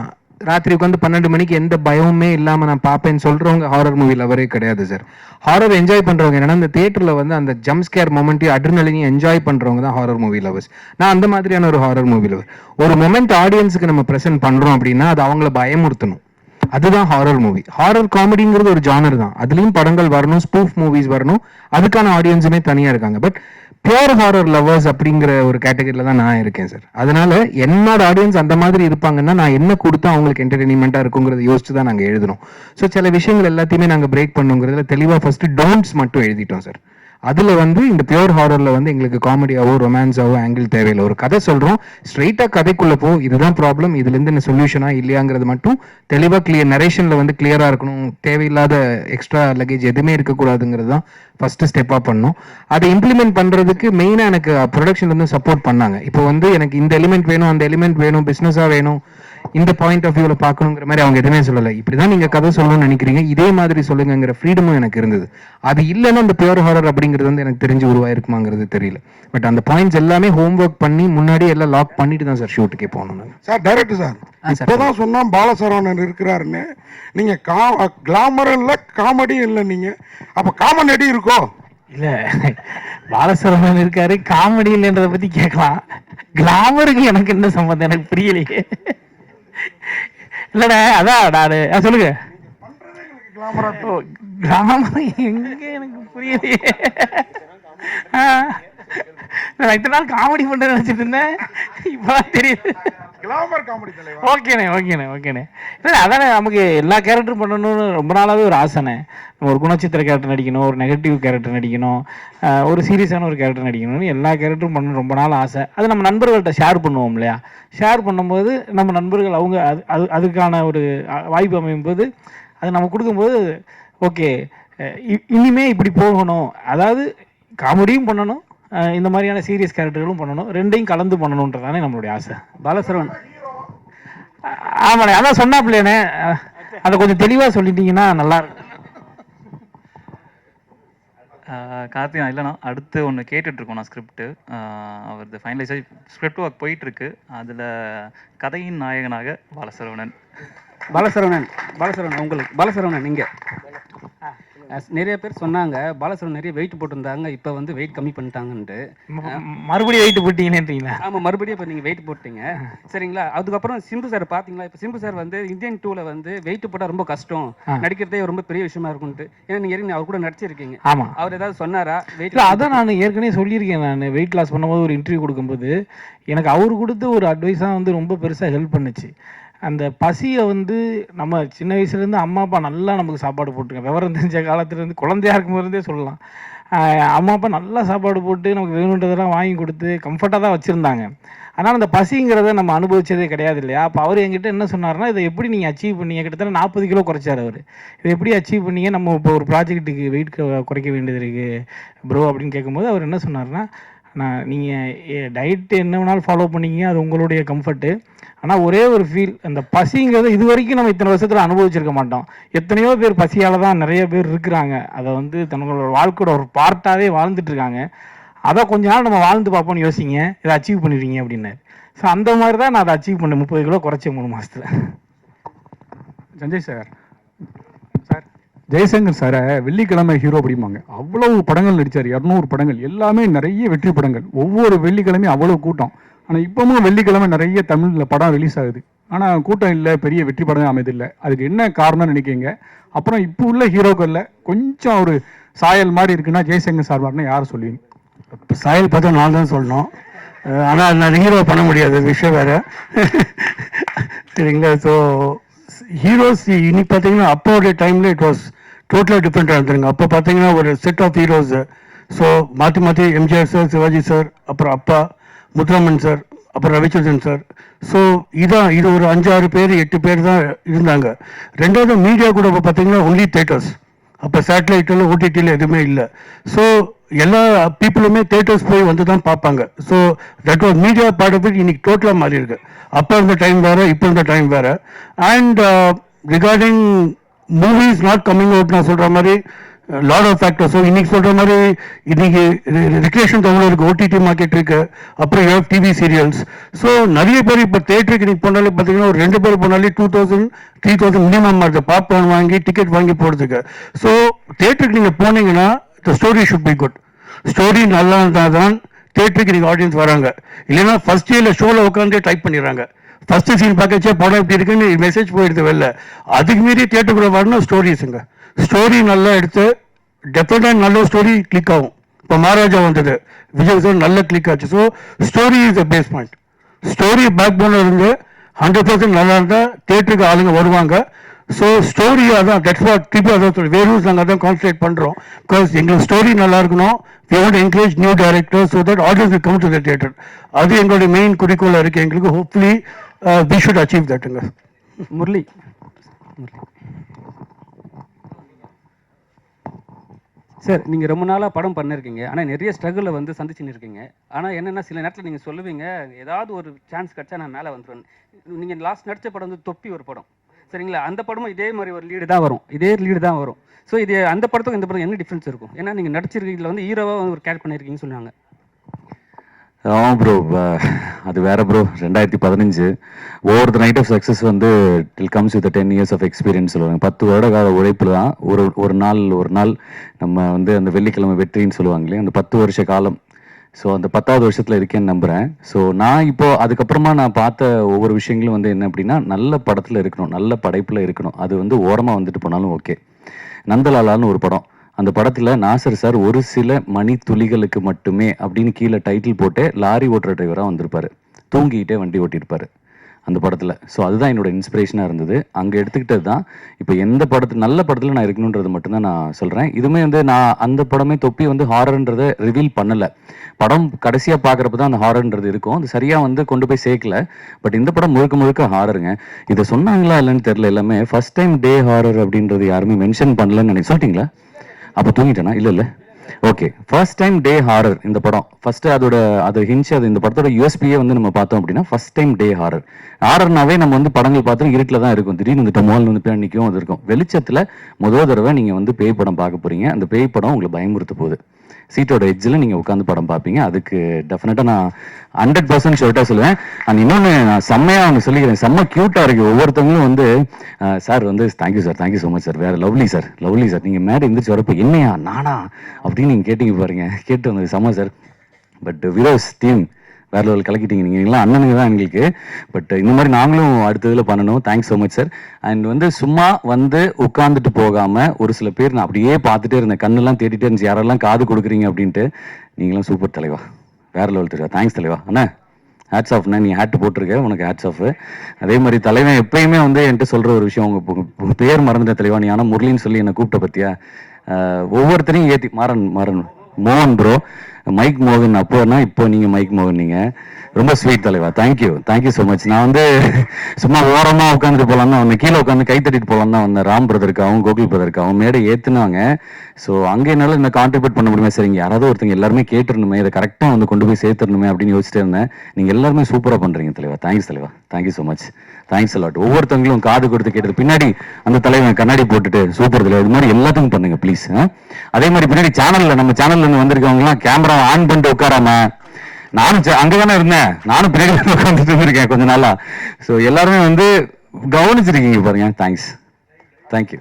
ராத்திரி உட்காந்து 12 மணிக்கு எந்த பயமுமே இல்லாமல் நான் பார்ப்பேன்னு சொல்கிறவங்க ஹாரர் மூவி லவரே கிடையாது சார். ஹாரர் என்ஜாய் பண்ணுறவங்க என்னன்னா இந்த தியேட்டரில் வந்து அந்த ஜம்ப் ஸ்கேர் மொமெண்ட்டையும் அட்ரினலினையும் என்ஜாய் பண்ணுறவங்க தான் ஹாரர் மூவி லவர்ஸ். நான் அந்த மாதிரியான ஒரு ஹாரர் மூவி லவர். ஒரு மொமெண்ட் ஆடியன்ஸுக்கு நம்ம ப்ரெசென்ட் பண்ணுறோம் அப்படின்னா அது அவங்கள பயமுறுத்தணும். அதுதான் ஹாரர் மூவி. ஹாரர் காமெடிங்கிறது ஒரு ஜானர் தான். அதுலேயும் படங்கள் வரணும், ஸ்பூஃப் மூவிஸ் வரணும், அதுக்கான ஆடியன்ஸுமே தனியாக இருக்காங்க. பட் பியூர் ஹாரர் லவர்ஸ் அப்படிங்கிற ஒரு கேட்டகரியில் தான் நான் இருக்கேன் சார். அதனால என்னோட ஆடியன்ஸ் அந்த மாதிரி இருப்பாங்கன்னா நான் என்ன கொடுத்தா அவங்களுக்கு என்டர்டெயின்மெண்ட்டாக இருக்குங்கிறத யோசிச்சு தான் நாங்கள் எழுதணும். ஸோ சில விஷயங்கள் எல்லாத்தையுமே நாங்கள் பிரேக் பண்ணுங்கிறதுல தெளிவாக ஃபர்ஸ்ட் டோன்ட்ஸ் மட்டும் எழுதிட்டோம் சார். அதில் வந்து இந்த பியூர் ஹாரரில் வந்து எங்களுக்கு காமெடியாவோ ரொமான்ஸாவோ ஆங்கிள் தேவையில்லை. ஒரு கதை சொல்கிறோம், ஸ்ட்ரெயிட்டாக கதைக்குள்ளே போ, இதுதான் ப்ராப்ளம், இதுலேருந்து என்ன சொல்யூஷனா இல்லையாங்கிறது மட்டும் தெளிவாக கிளியர் நரேஷனில் வந்து கிளியராக இருக்கணும். தேவையில்லாத எக்ஸ்ட்ரா லக்கேஜ் எதுவுமே இருக்கக்கூடாதுங்கிறது தான் ஃபஸ்ட்டு ஸ்டெப்பாக பண்ணோம். அதை இம்ப்ளிமெண்ட் பண்ணுறதுக்கு மெயினாக எனக்கு ப்ரொடக்ஷன்லேருந்து சப்போர்ட் பண்ணாங்க. இப்போ வந்து எனக்கு இந்த எலிமெண்ட் வேணும், அந்த எலிமெண்ட் வேணும், பிஸ்னஸாக வேணும், இந்த பாயிண்ட் ஆஃப் வியூவில் பார்க்கணுங்கிற மாதிரி அவங்க எதுவுமே சொல்லலை. இப்படி தான் நீங்கள் கதை சொல்லணும்னு நினைக்கிறீங்க, இதே மாதிரி சொல்லுங்கிற ஃப்ரீடமும் எனக்கு இருந்தது. அது இல்லைன்னா அந்த பியூர் ஹாரர் அப்படிங்கிறது வந்து எனக்கு தெரிஞ்சு உருவாயிருக்குமாங்கிறது தெரியல. பட் அந்த பாயிண்ட்ஸ் எல்லாமே ஹோம் ஒர்க் பண்ணி முன்னாடி எல்லாம் லாக் பண்ணிட்டு தான் சார் ஷூட்டுக்கே போகணும். சார் டைரக்டர் சார் இப்போதான் சொன்னா பாலசரவணன் இருக்கிறாருன்னு. நீங்க கிளாமர் இல்லை, காமெடி இல்லை, நீங்க அப்ப காமெடி இருக்கோ? இல்லை, பாலசரவணன் இருக்காரு, காமெடி இல்லைன்றதை பற்றி கேட்கலாம். கிளாமருக்கு எனக்கு என்ன சம்பந்தம் எனக்கு புரியலையே. இல்லைண்ணே, அதான் நான் சொல்லுங்க. கிளாமர் எங்க எனக்கு புரியலையே. நான் இத்தனை நாள் காமெடி பண்ணுறேன்னு நினச்சிட்டு இருந்தேன், இப்போதான் தெரியுது. ஓகேண்ணே. இல்லை அதானே, நமக்கு எல்லா கேரக்டரும் பண்ணணும்னு ரொம்ப நாளாகவே ஒரு ஆசைண்ணே. ஒரு குணச்சித்திர கேரக்டர் நடிக்கணும், ஒரு நெகட்டிவ் கேரக்டர் நடிக்கணும், ஒரு சீரியஸான ஒரு கேரக்டர் நடிக்கணும்னு எல்லா கேரக்டரும் பண்ணணும் ரொம்ப நாள் ஆசை. அது நம்ம நண்பர்கள்ட்ட ஷேர் பண்ணுவோம் இல்லையா? ஷேர் பண்ணும்போது நம்ம நண்பர்கள் அவங்க அதுக்கான ஒரு வாய்ப்பு அமையும் போது அது நம்ம கொடுக்கும்போது ஓகே இனிமே இப்படி போகணும், அதாவது காமெடியும் பண்ணணும், இந்த மாதிரியான சீரியஸ் கேரக்டர்களும் பண்ணணும், ரெண்டையும் கலந்து பண்ணணுன்றதானே நம்மளுடைய ஆசை. பாலசரவன் ஆமாண்ணே, அதான் சொன்னாப்லையானே, அதை கொஞ்சம் தெளிவாக சொல்லிட்டீங்கன்னா நல்லா இருக்கும். கார்த்திகா இல்லைண்ணா, அடுத்து ஒன்று கேட்டுட்ருக்கோம் நான் ஸ்கிரிப்டு. அவரது ஃபைனலைஸாக ஸ்கிரிப்ட் ஒர்க் போயிட்டுருக்கு. அதில் கதையின் நாயகனாக பாலசரவணன் உங்களுக்கு பாலசரவணன் நீங்கள் நிறைய பேர் சொன்னாங்க பாலசரவணன் நிறைய வெயிட் போட்டிருந்தாங்க, இப்போ வந்து வெயிட் கம்மி பண்ணிட்டாங்கன்ட்டு. மறுபடியும் வெயிட் போட்டீங்கன்றீங்களா? ஆமாம், மறுபடியும் இப்போ நீங்கள் வெயிட் போட்டீங்க சரிங்களா. அதுக்கப்புறம் சிம்பு சார் பார்த்தீங்களா? இப்போ சிம்பு சார் வந்து இந்தியன் 2ல வந்து வெயிட் போட்டால் ரொம்ப கஷ்டம், நடிக்கிறதே ரொம்ப பெரிய விஷயமா இருக்கும்ட்டு. ஏன்னா நீங்கள் அவர் கூட நடிச்சிருக்கீங்க. ஆமாம், அவர் ஏதாவது சொன்னாரா வெயிட்? அதான் நான் ஏற்கனவே சொல்லியிருக்கேன். நான் வெயிட் லாஸ் பண்ணும்போது ஒரு இன்டர்வியூ கொடுக்கும்போது எனக்கு அவர் கொடுத்த ஒரு அட்வைஸாக வந்து ரொம்ப பெருசாக ஹெல்ப் பண்ணுச்சு. அந்த பசியை வந்து நம்ம சின்ன வயசுலேருந்து அம்மா அப்பா நல்லா நமக்கு சாப்பாடு போட்டுருக்கேன். விவரம் தெரிஞ்ச காலத்துலேருந்து குழந்தையா இருக்கும்போதே சொல்லலாம். அம்மா அப்பா நல்லா சாப்பாடு போட்டு நமக்கு வேணுன்றதெல்லாம் வாங்கி கொடுத்து கம்ஃபர்ட்டாக தான் வச்சுருந்தாங்க. ஆனால் அந்த பசிங்கிறத நம்ம அனுபவிச்சதே கிடையாது இல்லையா? அப்போ அவர் என்கிட்ட என்ன சொன்னார்னா, இதை எப்படி நீங்கள் அச்சீவ் பண்ணீங்க? கிட்டத்தட்ட 40 கிலோ குறைச்சார் அவர். இதை எப்படி அச்சீவ் பண்ணீங்க? நம்ம இப்போ ஒரு ப்ராஜெக்ட்டுக்கு வெயிட் குறைக்க வேண்டியது இருக்குது ப்ரோ அப்படின்னு கேட்கும்போது அவர் என்ன சொன்னார்னா, நீங்கள் டயட் என்ன வேணாலும் ஃபாலோ பண்ணிங்க, அது உங்களுடைய கம்ஃபர்ட்டு. ஆனால் ஒரே ஒரு ஃபீல், அந்த பசிங்கிறத இது வரைக்கும் நம்ம இத்தனை வருஷத்தில் அனுபவிச்சிருக்க மாட்டோம். எத்தனையோ பேர் பசியால் தான் நிறைய பேர் இருக்கிறாங்க, அதை வந்து தங்களோட வாழ்க்கையோட ஒரு பார்ட்டாகவே வாழ்ந்துட்டு இருக்காங்க. அதை கொஞ்ச நாள் நம்ம வாழ்ந்து பார்ப்போம்னு யோசிங்க, இதை அச்சீவ் பண்ணிடுவீங்க அப்படின்னாரு. ஸோ அந்த மாதிரி தான் நான் அதை அச்சீவ் பண்ணேன். 30 கிலோ குறைச்சேன் 3 மாதத்தில். சஞ்சய் சார் ஜெய்சங்கர் சாரை வெள்ளிக்கிழமை ஹீரோ அப்படிம்பாங்க. அவ்வளவு படங்கள் நடித்தார், 200 படங்கள், எல்லாமே நிறைய வெற்றி படங்கள். ஒவ்வொரு வெள்ளிக்கிழமையும் அவ்வளோ கூட்டம். ஆனால் இப்போவும் வெள்ளிக்கிழமை நிறைய தமிழில் படம் ரிலீஸ் ஆகுது, ஆனால் கூட்டம் இல்லை, பெரிய வெற்றி படமே அமைதில்லை. அதுக்கு என்ன காரணம்னு நினைக்கிங்க? அப்புறம் இப்போ உள்ள ஹீரோக்களில் கொஞ்சம் ஒரு சாயல் மாதிரி இருக்குன்னா ஜெய்சங்கர் சார் மாதிரினா யார் சொல்லுவீங்க? இப்போ சாயல் பார்த்தா நான் தான் சொல்லணும், ஆனால் நான் ஹீரோ பண்ண முடியாது, விஷயம் வேறு சரிங்களா. ஸோ ஹீரோஸ் இன்னைக்கு பார்த்தீங்கன்னா அப்போடைய டைமில் இட் வாஸ் டோட்டலாக டிஃப்ரெண்ட்டாக இருந்துருங்க. அப்போ பார்த்தீங்கன்னா ஒரு செட் ஆஃப் ஹீரோஸ். ஸோ மாற்றி எம்ஜிஆர் சார், சிவாஜி சார், அப்புறம் அப்பா முத்துராமன் சார், அப்புறம் ரவிச்சந்திரன் சார். ஸோ இது ஒரு 5-6 பேர் 8 பேர் தான் இருந்தாங்க. ரெண்டாவது மீடியா கூட இப்போ பார்த்தீங்கன்னா ஒன்லி தேட்டர்ஸ். அப்போ சேட்டலைட்டில் ஓடிடியில் எதுவுமே இல்லை. ஸோ எல்லா பீப்புளுமே தேட்டர்ஸ் போய் வந்து தான் பார்ப்பாங்க. So that was media part of it. இன்னைக்கு டோட்டலாக மாறி இருக்கு. அப்போ இருந்த டைம் வேறு, இப்போ இருந்த டைம் வேறு. And regarding movies not coming out நான் சொல்கிற மாதிரி லாட் ஆஃப் ஃபேக்டர்ஸ். ஸோ இன்னைக்கு சொல்கிற மாதிரி இன்னைக்கு ரிக்ரியேஷன் எவ்வளோ இருக்குது, ஓடிடி மார்க்கெட் இருக்கு, அப்புறம் you have TV serials. So நிறைய பேர் இப்போ தேட்டருக்கு இன்னைக்கு போனாலே பார்த்தீங்கன்னா ஒரு 2 பேர் போனாலே 2000 3000 மினிமம் ஆகுது பாப்கார்ன் வாங்கி டிக்கெட் வாங்கி போகிறதுக்கு. ஸோ தேட்டருக்கு நீங்கள் போனீங்கன்னா the story should be good. Story நல்லா இருந்தால் தான் தேட்டருக்கு நீங்கள் ஆடியன்ஸ் வராங்க. இல்லைன்னா ஃபர்ஸ்ட் டேயில் ஷோவில் உட்காந்து டைப் பண்ணிடுறாங்க. ஃபர்ஸ்ட் சீன் பார்க்கச்சே படம் எப்படி இருக்குன்னு மெசேஜ் போயிடுது வெளில. அதுக்கு மீறி தேட்டருக்குள்ள வரணும் ஸ்டோரிஸுங்க. ஸ்டோரி நல்லா எடுத்து டெஃபினட்டாக நல்ல ஸ்டோரி கிளிக் ஆகும். இப்போ மகாராஜா வந்தது, விஜய் சார் நல்ல கிளிக் ஆச்சு. So story is the base point. Story பேக் போனில் இருந்து 100% நல்லா இருந்தால் தேட்டருக்கு ஆளுங்க வருவாங்க. ஸோ ஸ்டோரி அதான் தட்ஸ் வாட் திருப்பி அதான் வேறூஸ் நாங்கள் அதான் கான்சன்ட்ரேட் பண்ணுறோம். பிகாஸ் எங்களுக்கு ஸ்டோரி நல்லா இருக்கணும். we want to encourage new directors so that audience will come to the theatre. அது எங்களுடைய மெயின் குறிக்கோளாக இருக்குது எங்களுக்கு. Hopefully we should achieve that. Murali sir, நீங்கள் ரொம்ப நாளாக படம் பண்ணியிருக்கீங்க, ஆனால் நிறைய ஸ்ட்ரகிளில் வந்து சந்திச்சுன்னு இருக்கீங்க. ஆனால் என்னென்னா சில நேரத்தில் நீங்கள் சொல்லுவீங்க ஏதாவது ஒரு சான்ஸ் கிடச்சா நான் மேலே வந்துடுவேன். நீங்கள் லாஸ்ட் நடித்த படம் வந்து தொப்பி ஒரு படம், சரிங்களா? அந்த படமும் இதே மாதிரி ஒரு லீடு தான் வரும், இதே லீடு தான் வரும். ஸோ இது அந்த படத்துக்கும் இந்த படம் என்ன டிஃப்ரென்ஸ் இருக்கும்? ஏன்னா நீங்கள் நடிச்சிருக்கீங்களா வந்து ஹீரோவாக ஒரு கேரக்டர் பண்ணியிருக்கீங்கன்னு சொன்னாங்க. ஆமாம் ப்ரோ, அது வேற bro. 2015 over the night of success வந்து till comes with 10 years of experience சொல்லுவாங்க. 10 வருட கால உழைப்பு தான் ஒரு நாள் நம்ம வந்து அந்த வெள்ளிக்கிழமை வெற்றின்னு சொல்லுவாங்களே, அந்த 10 வருஷ காலம். ஸோ அந்த 10வது வருஷத்தில் இருக்கேன்னு நம்புகிறேன். ஸோ நான் இப்போ அதுக்கப்புறமா நான் பார்த்த ஒவ்வொரு விஷயங்களும் வந்து என்ன அப்படின்னா, நல்ல படத்தில் இருக்கணும், நல்ல படைப்பில் இருக்கணும். அது வந்து ஓரமாக வந்துட்டு போனாலும் ஓகே. நந்தலாலான்னு ஒரு படம், அந்த படத்தில் நாசர் சார் ஒரு சில மணி துளிகளுக்கு மட்டுமே அப்படின்னு கீழே டைட்டில் போட்டு லாரி ஓட்டுற டிரைவராக வந்திருப்பார். தூங்கிக்கிட்டே வண்டி ஓட்டியிருப்பார் அந்த படத்தில். ஸோ அதுதான் என்னோட இன்ஸ்பிரேஷனாக இருந்தது. அங்கே எடுத்துக்கிட்டது தான் இப்போ எந்த படத்தில் நல்ல படத்தில் நான் இருக்கணுன்றது மட்டும்தான் நான் சொல்கிறேன். இதுவுமே வந்து நான் அந்த படமே தொப்பி வந்து ஹாரர்ன்றதை ரிவீல் பண்ணலை. படம் கடைசியாக பார்க்குறப்ப தான் அந்த ஹாரர்ன்றது இருக்கும். அது சரியாக வந்து கொண்டு போய் சேர்க்கல. பட் இந்த படம் முழுக்க ஹாரருங்க. இதை சொன்னாங்களா இல்லைன்னு தெரில. எல்லாமே ஃபர்ஸ்ட் டைம் டே ஹாரர் அப்படின்றது யாருமே மென்ஷன் பண்ணலன்னு நினைச்சு சொல்லிட்டீங்களா? அப்போ தூங்கிட்டேனா? இல்லை ஓகே. ஃபர்ஸ்ட் டைம் டே ஹாரர் இந்த படம். ஃபர்ஸ்ட் அது ஹின்ச், அது இந்த படத்தோட யூஎஸ்பியே வந்து நம்ம பார்த்தோம் அப்படின்னா ஃபர்ஸ்ட் டைம் டே ஹாரர். ஹாரர்னாவே நம்ம வந்து படங்கள் பார்த்தோம் இருட்டில் தான் இருக்கும். திடீர்னு வந்துட்டு மோல் வந்து பேர் நிற்கும், அது இருக்கும். வெளிச்சத்தில் முதல் தடவை நீங்கள் வந்து பேய் படம் பார்க்க போறீங்க. அந்த பேய் படம் உங்களை பயமுறுத்த போகுது. சீட்டோட எட்ஜில் நீங்கள் உட்காந்து படம் பார்ப்பீங்க. அதுக்கு டெஃபினட்டாக நான் 100% ஷோர்ட்டாக சொல்லுவேன். அண்ட் இன்னொன்று நான் செம்மையாக ஒன்று சொல்லிக்கிறேன், செம்ம க்யூட்டாக இருக்குது. ஒவ்வொருத்தவங்களும் வந்து சார் வந்து thank you sir, thank you so much sir, வேறு லவ்லி சார். நீங்கள் மேடை எந்திரிச்சு வரப்போ என்னையா நானா அப்படின்னு நீங்கள் கேட்டீங்க பாருங்க, கேட்டு வந்தது செம்ம சார். பட் விரோஸ் டீம் வேற லெவல் கலக்கிட்டீங்க. நீங்களாம் அண்ணனுங்க தான் எங்களுக்கு. பட் இந்த மாதிரி நாங்களும் அடுத்ததில் பண்ணணும். Thanks so much sir. And வந்து சும்மா வந்து உட்காந்துட்டு போகாமல் ஒரு சில பேர் நான் அப்படியே பார்த்துட்டே இருந்தேன், கண்ணெல்லாம் தேடிட்டே இருந்துச்சு, யாரெல்லாம் காது கொடுக்குறீங்க அப்படின்ட்டு. நீங்களாம் சூப்பர் தலைவா, வேற லெவல் தலைவா. தேங்க்ஸ் தலைவா. அண்ணா ஹேட்ஸ் ஆஃப்ண்ணா, நீ ஹேட் போட்டிருக்க, உனக்கு ஹேட்ஸ் ஆஃப். அதே மாதிரி தலைவன் எப்பயுமே வந்து என்கிட்ட சொல்கிற ஒரு விஷயம், உங்கள் பேர் மறந்துட்டேன் தலைவா, நீ ஆனால் முரளின்னு சொல்லி என்னை கூப்பிட்ட பற்றியா? ஒவ்வொருத்தரையும் ஏற்றி மாறன் மோகன் ப்ரோ, மைக் மோகன் அப்போனா இப்போ நீங்கள் மைக் மோகன். நீங்கள் ரொம்ப ஸ்வீட் தலைவா. Thank you so much. நான் வந்து சும்மா ஓரமாக உட்காந்துட்டு போகலாம் தான் வந்தேன், கீழே உட்காந்து கை தட்டிட்டு போகலாம் தான் வந்தேன். ராம் பிரதருக்காகவும் கோகுல் பிரதருக்காகவும் மேடை ஏற்றுனாங்க. ஸோ அங்கே என்னால் இந்த கான்ட்ரிபியூட் பண்ண முடியுமா? சரிங்க, யாராவது ஒருத்தங்க எல்லாருமே கேட்டுருணுமே, இதை கரெக்டாக வந்து கொண்டு போய் சேர்த்துடணுமே அப்படின்னு யோசிச்சுட்டு இருந்தேன். நீங்கள் எல்லாருமே சூப்பராக பண்ணுறீங்க தலைவா. தேங்க்ஸ் தலைவா, thank you so much. Thanks a lot. ஒவ்வொருத்தவங்களும் காது கொடுத்து கேட்டது, பின்னாடி அந்த தலைவன் கண்ணாடி போட்டுட்டு சூப்பர் தலைவா, இது மாதிரி எல்லாத்துக்கும் பண்ணுங்க ப்ளீஸ். அதே மாதிரி பின்னாடி நம்ம சேனல்ல இருந்து வந்திருக்கவங்கலாம் கேமரா ஆன் பண்ணிட்டு உட்காராம, நானும் அங்கதானே இருந்தேன், நானும் பின்னாடி உட்காந்துட்டு இருந்திருக்கேன் கொஞ்ச நாளா. ஸோ எல்லாருமே வந்து கவனிச்சிருக்கீங்க பாருங்க. தேங்க்யூ.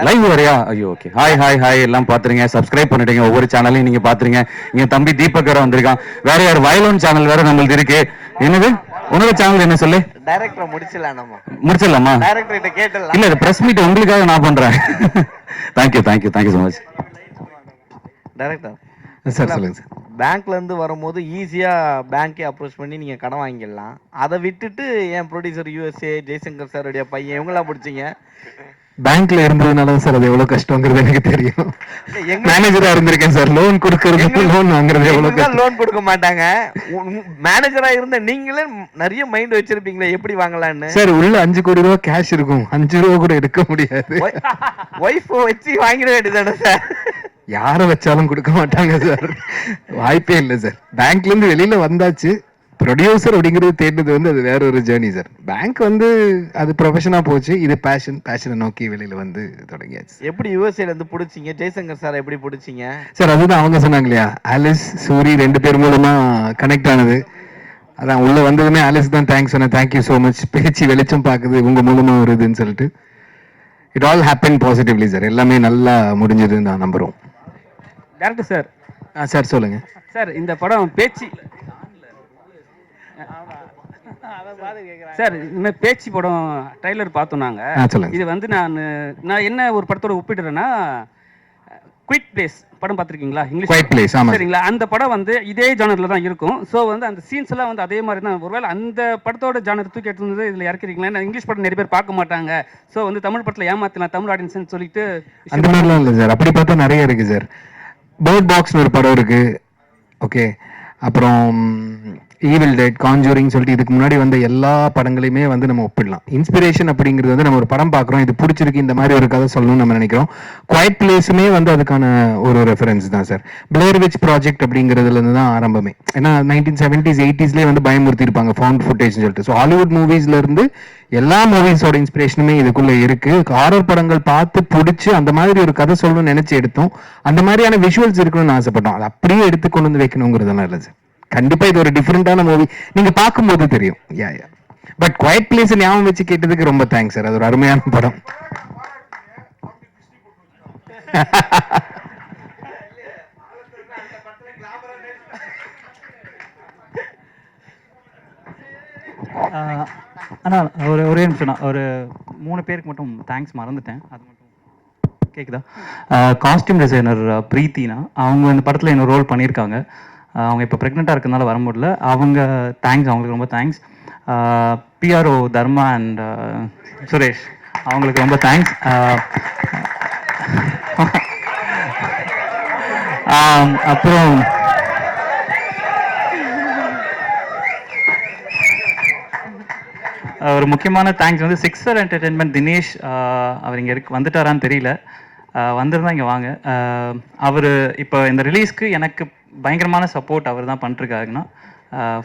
லைவ் வரையா? ஐயோ ஓகே. ஹாய் எல்லாம் பாத்துருங்க, சப்ஸ்கிரைப் பண்ணிட்டீங்க, ஒவ்வொரு சேனலையும் நீங்க பாத்துருங்க. இங்க தம்பி தீபக் வேற வந்திருக்கான், வேற யார் வயலோன் சேனல் வேற நம்மளுக்கு இருக்கு. என்னது உன்னோட சேனல் என்ன சொல்லு? டைரக்டர் முடிச்சிடலாமா? டைரக்டர் கேட்டலாம். இல்ல இது பிரஸ் மீட் உங்களுக்காக நான் பண்றேன். Thank you so much. Director sir சொல்லுங்க சார். பேங்க்ல இருந்து வரும்போது ஈஸியா பேங்கே அப்ரோச் பண்ணி நீங்க கடன் வாங்கிடலாம். அதை விட்டுட்டு என் ப்ரொடியூசர் USA ஜெய்சங்கர் சாருடைய பையன் இவங்களாம் பிடிச்சிங்க. பேங்க்ல இருந்ததுனால சார் அது எவ்வளவு கஷ்டங்கிறது எனக்கு தெரியும். மேனேஜரா இருந்திருக்கேன் சார். லோன் கொடுக்கறது லோன் வாங்குறது எவ்வளவு கஷ்டம். லோன் கொடுக்க மாட்டாங்க. மேனேஜரா இருந்த நீங்களே நிறைய மைண்ட் வச்சிருப்பீங்களே எப்படி வாங்கலாம்னு. சார் உள்ள 5 கோடி ரூபாய் கேஷ் இருக்கும், 5 ரூபா கூட எடுக்க முடியாது. ஒய்ஃப் வச்சு வாங்கிட வேண்டியதானே சார்? யாரை வச்சாலும் கொடுக்க மாட்டாங்க சார், வாய்ப்பே இல்லை சார். பேங்க்ல இருந்து வெளியில வந்தாச்சு, ப்ரொடியூசர் அப்படிங்கிறது தேடினது வந்து அது வேற ஒரு ஜேர்னி சார். பேங்க் வந்து அது ப்ரொஃபஷனா போச்சு, இது பேஷனை நோக்கி வெளியில வந்து தொடங்கியாச்சு. எப்படி யுஎஸ்ஏல இருந்து பிடிச்சிங்க? ஜெய்சங்கர் சார் எப்படி பிடிச்சிங்க சார்? அதுதான் அவங்க சொன்னாங்க இல்லையா, ஆலிஸ் சூரி 2 பேர் மூலமா கனெக்ட் ஆனது. அதான் உள்ள வந்ததுமே ஆலிஸ் தான் தேங்க்ஸ் சொன்னேன். தேங்க்யூ ஸோ மச், பேச்சு வெளிச்சம் பார்க்குது உங்க மூலமா வருதுன்னு சொல்லிட்டு. It all happen positively sir. எல்லாமே நல்லா முடிஞ்சதுன்னு நான் நம்புறோம். Director sir. சார் சொல்லுங்க சார். இந்த படம் பேச்சு சார், இந்த பேச்சு படம் ட்ரைலர் பார்த்தோம் நாங்க. இது வந்து நான் என்ன ஒரு படத்தோட ஒப்பிடுறேன்னா, குயிக் பிளேஸ் படம் பார்த்துருக்கீங்களா? English quick place. சரிங்களா? அந்த படம் வந்து இதே ஜானர்ல தான் இருக்கும். ஸோ வந்து அந்த சீன்ஸ் எல்லாம் வந்து அதே மாதிரி தான். ஒருவேளை அந்த படத்தோட ஜானர் தூக்கி எடுத்து இதில் இறக்கிறீங்களா? ஏன்னா இங்கிலீஷ் படம் நிறைய பேர் பார்க்க மாட்டாங்க. ஸோ வந்து தமிழ் படத்தில் ஏமாத்தினா தமிழ் ஆடியன்ஸ்னு சொல்லிட்டு அந்த மாதிரிலாம் இல்லை சார். அப்படி பார்த்தா நிறைய இருக்கு சார். பேர்ட் பாக்ஸ்னு ஒரு படம் இருக்கு, ஓகே. அப்புறம் ஈவில் டெட், கான்ஜூரிங் சொல்லிட்டு இதுக்கு முன்னாடி வந்த எல்லா படங்களையுமே வந்து நம்ம ஒப்பிடலாம். இன்ஸ்பிரேஷன் அப்படிங்கிறது வந்து நம்ம ஒரு படம் பார்க்குறோம், இது பிடிச்சிருக்கு, இந்த மாதிரி ஒரு கதை சொல்லணும்னு நம்ம நினைக்கிறோம். குவைட் பிளேஸுமே வந்து அதுக்கான ஒரு ரெஃபரன்ஸ் தான் சார். பிளேர் விச் ப்ராஜெக்ட் அப்படிங்கிறதுலேருந்து தான் ஆரம்பமே. ஏன்னா 1970s 80sலேயே வந்து பயமுறுத்தி இருப்பாங்க ஃபவுண்ட் ஃபுட்டேஜ்னு சொல்லிட்டு. ஸோ ஹாலிவுட் மூவிஸ்ல இருந்து எல்லா மூவிஸோட இன்ஸ்பிரேஷனுமே இதுக்குள்ள இருக்கு. ஹாரர் படங்கள் பார்த்து பிடிச்சி அந்த மாதிரி ஒரு கதை சொல்லணும்னு நினைச்சு எடுத்தோம். அந்த மாதிரியான விஷுவல்ஸ் இருக்கணும்னு ஆசைப்பட்டோம். அது அப்படியே எடுத்து கொண்டு வந்து வைக்கணுங்கிறதெல்லாம் இல்லை சார். கண்டிப்பா இது ஒரு டிஃப்ரெண்டான மூவி, நீங்க பார்க்கும்போது தெரியும். யா யா பட் குவைட் பிளேஸ் ஞாபகம் வச்சு கேட்டதுக்கு ரொம்ப தேங்க்ஸ் சார். அது ஒரு அருமையான படம். அண்ணா ஒரே நிமிஷம், நான் ஒரு 3 பேருக்கு மட்டும் தேங்க்ஸ் மறந்துட்டேன், அது மட்டும் கேட்குதா? காஸ்டியூம் டிசைனர் பிரீத்தினா, அவங்க இந்த படத்தில் இன்னொரு ரோல் பண்ணியிருக்காங்க. அவங்க இப்போ ப்ரெக்னெண்ட்டாக இருக்கிறதுனால வர முடியல. அவங்க தேங்க்ஸ், அவங்களுக்கு ரொம்ப thanks. PRO Dharma and Suresh, அவங்களுக்கு ரொம்ப தேங்க்ஸ். அப்புறம் ஒரு முக்கியமான தேங்க்ஸ் வந்து சிக்ஸர் என்டர்டெயின்மெண்ட் தினேஷ். அவர் இங்கே வந்துட்டாரான்னு தெரியல, வந்திருந்தா இங்கே வாங்க. அவர் இப்போ இந்த ரிலீஸ்க்கு எனக்கு பயங்கரமான சப்போர்ட் அவர் தான் பண்ணிருக்காருன்னா,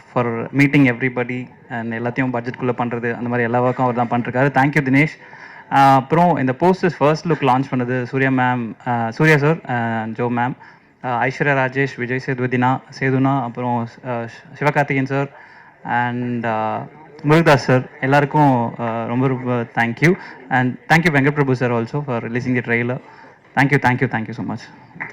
ஃபார் மீட்டிங் எவ்ரிபடி அண்ட் எல்லாத்தையும் பட்ஜெட்குள்ளே பண்ணுறது, அந்த மாதிரி எல்லா ஒர்க்கும் அவர் தான் பண்ணிருக்காரு. தேங்க்யூ தினேஷ். அப்புறம் இந்த போஸ்டர்ஸ் ஃபர்ஸ்ட் லுக் லான்ச் பண்ணது சூர்யா சார், ஜோ மேம், ஐஸ்வர்யா ராஜேஷ், விஜய் சேதுனா, அப்புறம் Sivakarthikeyan sir and Murugadoss sir, எல்லாருக்கும் ரொம்ப ரொம்ப thank you. And thank you Venkat Prabhu sir also for releasing the trailer. Thank you so much.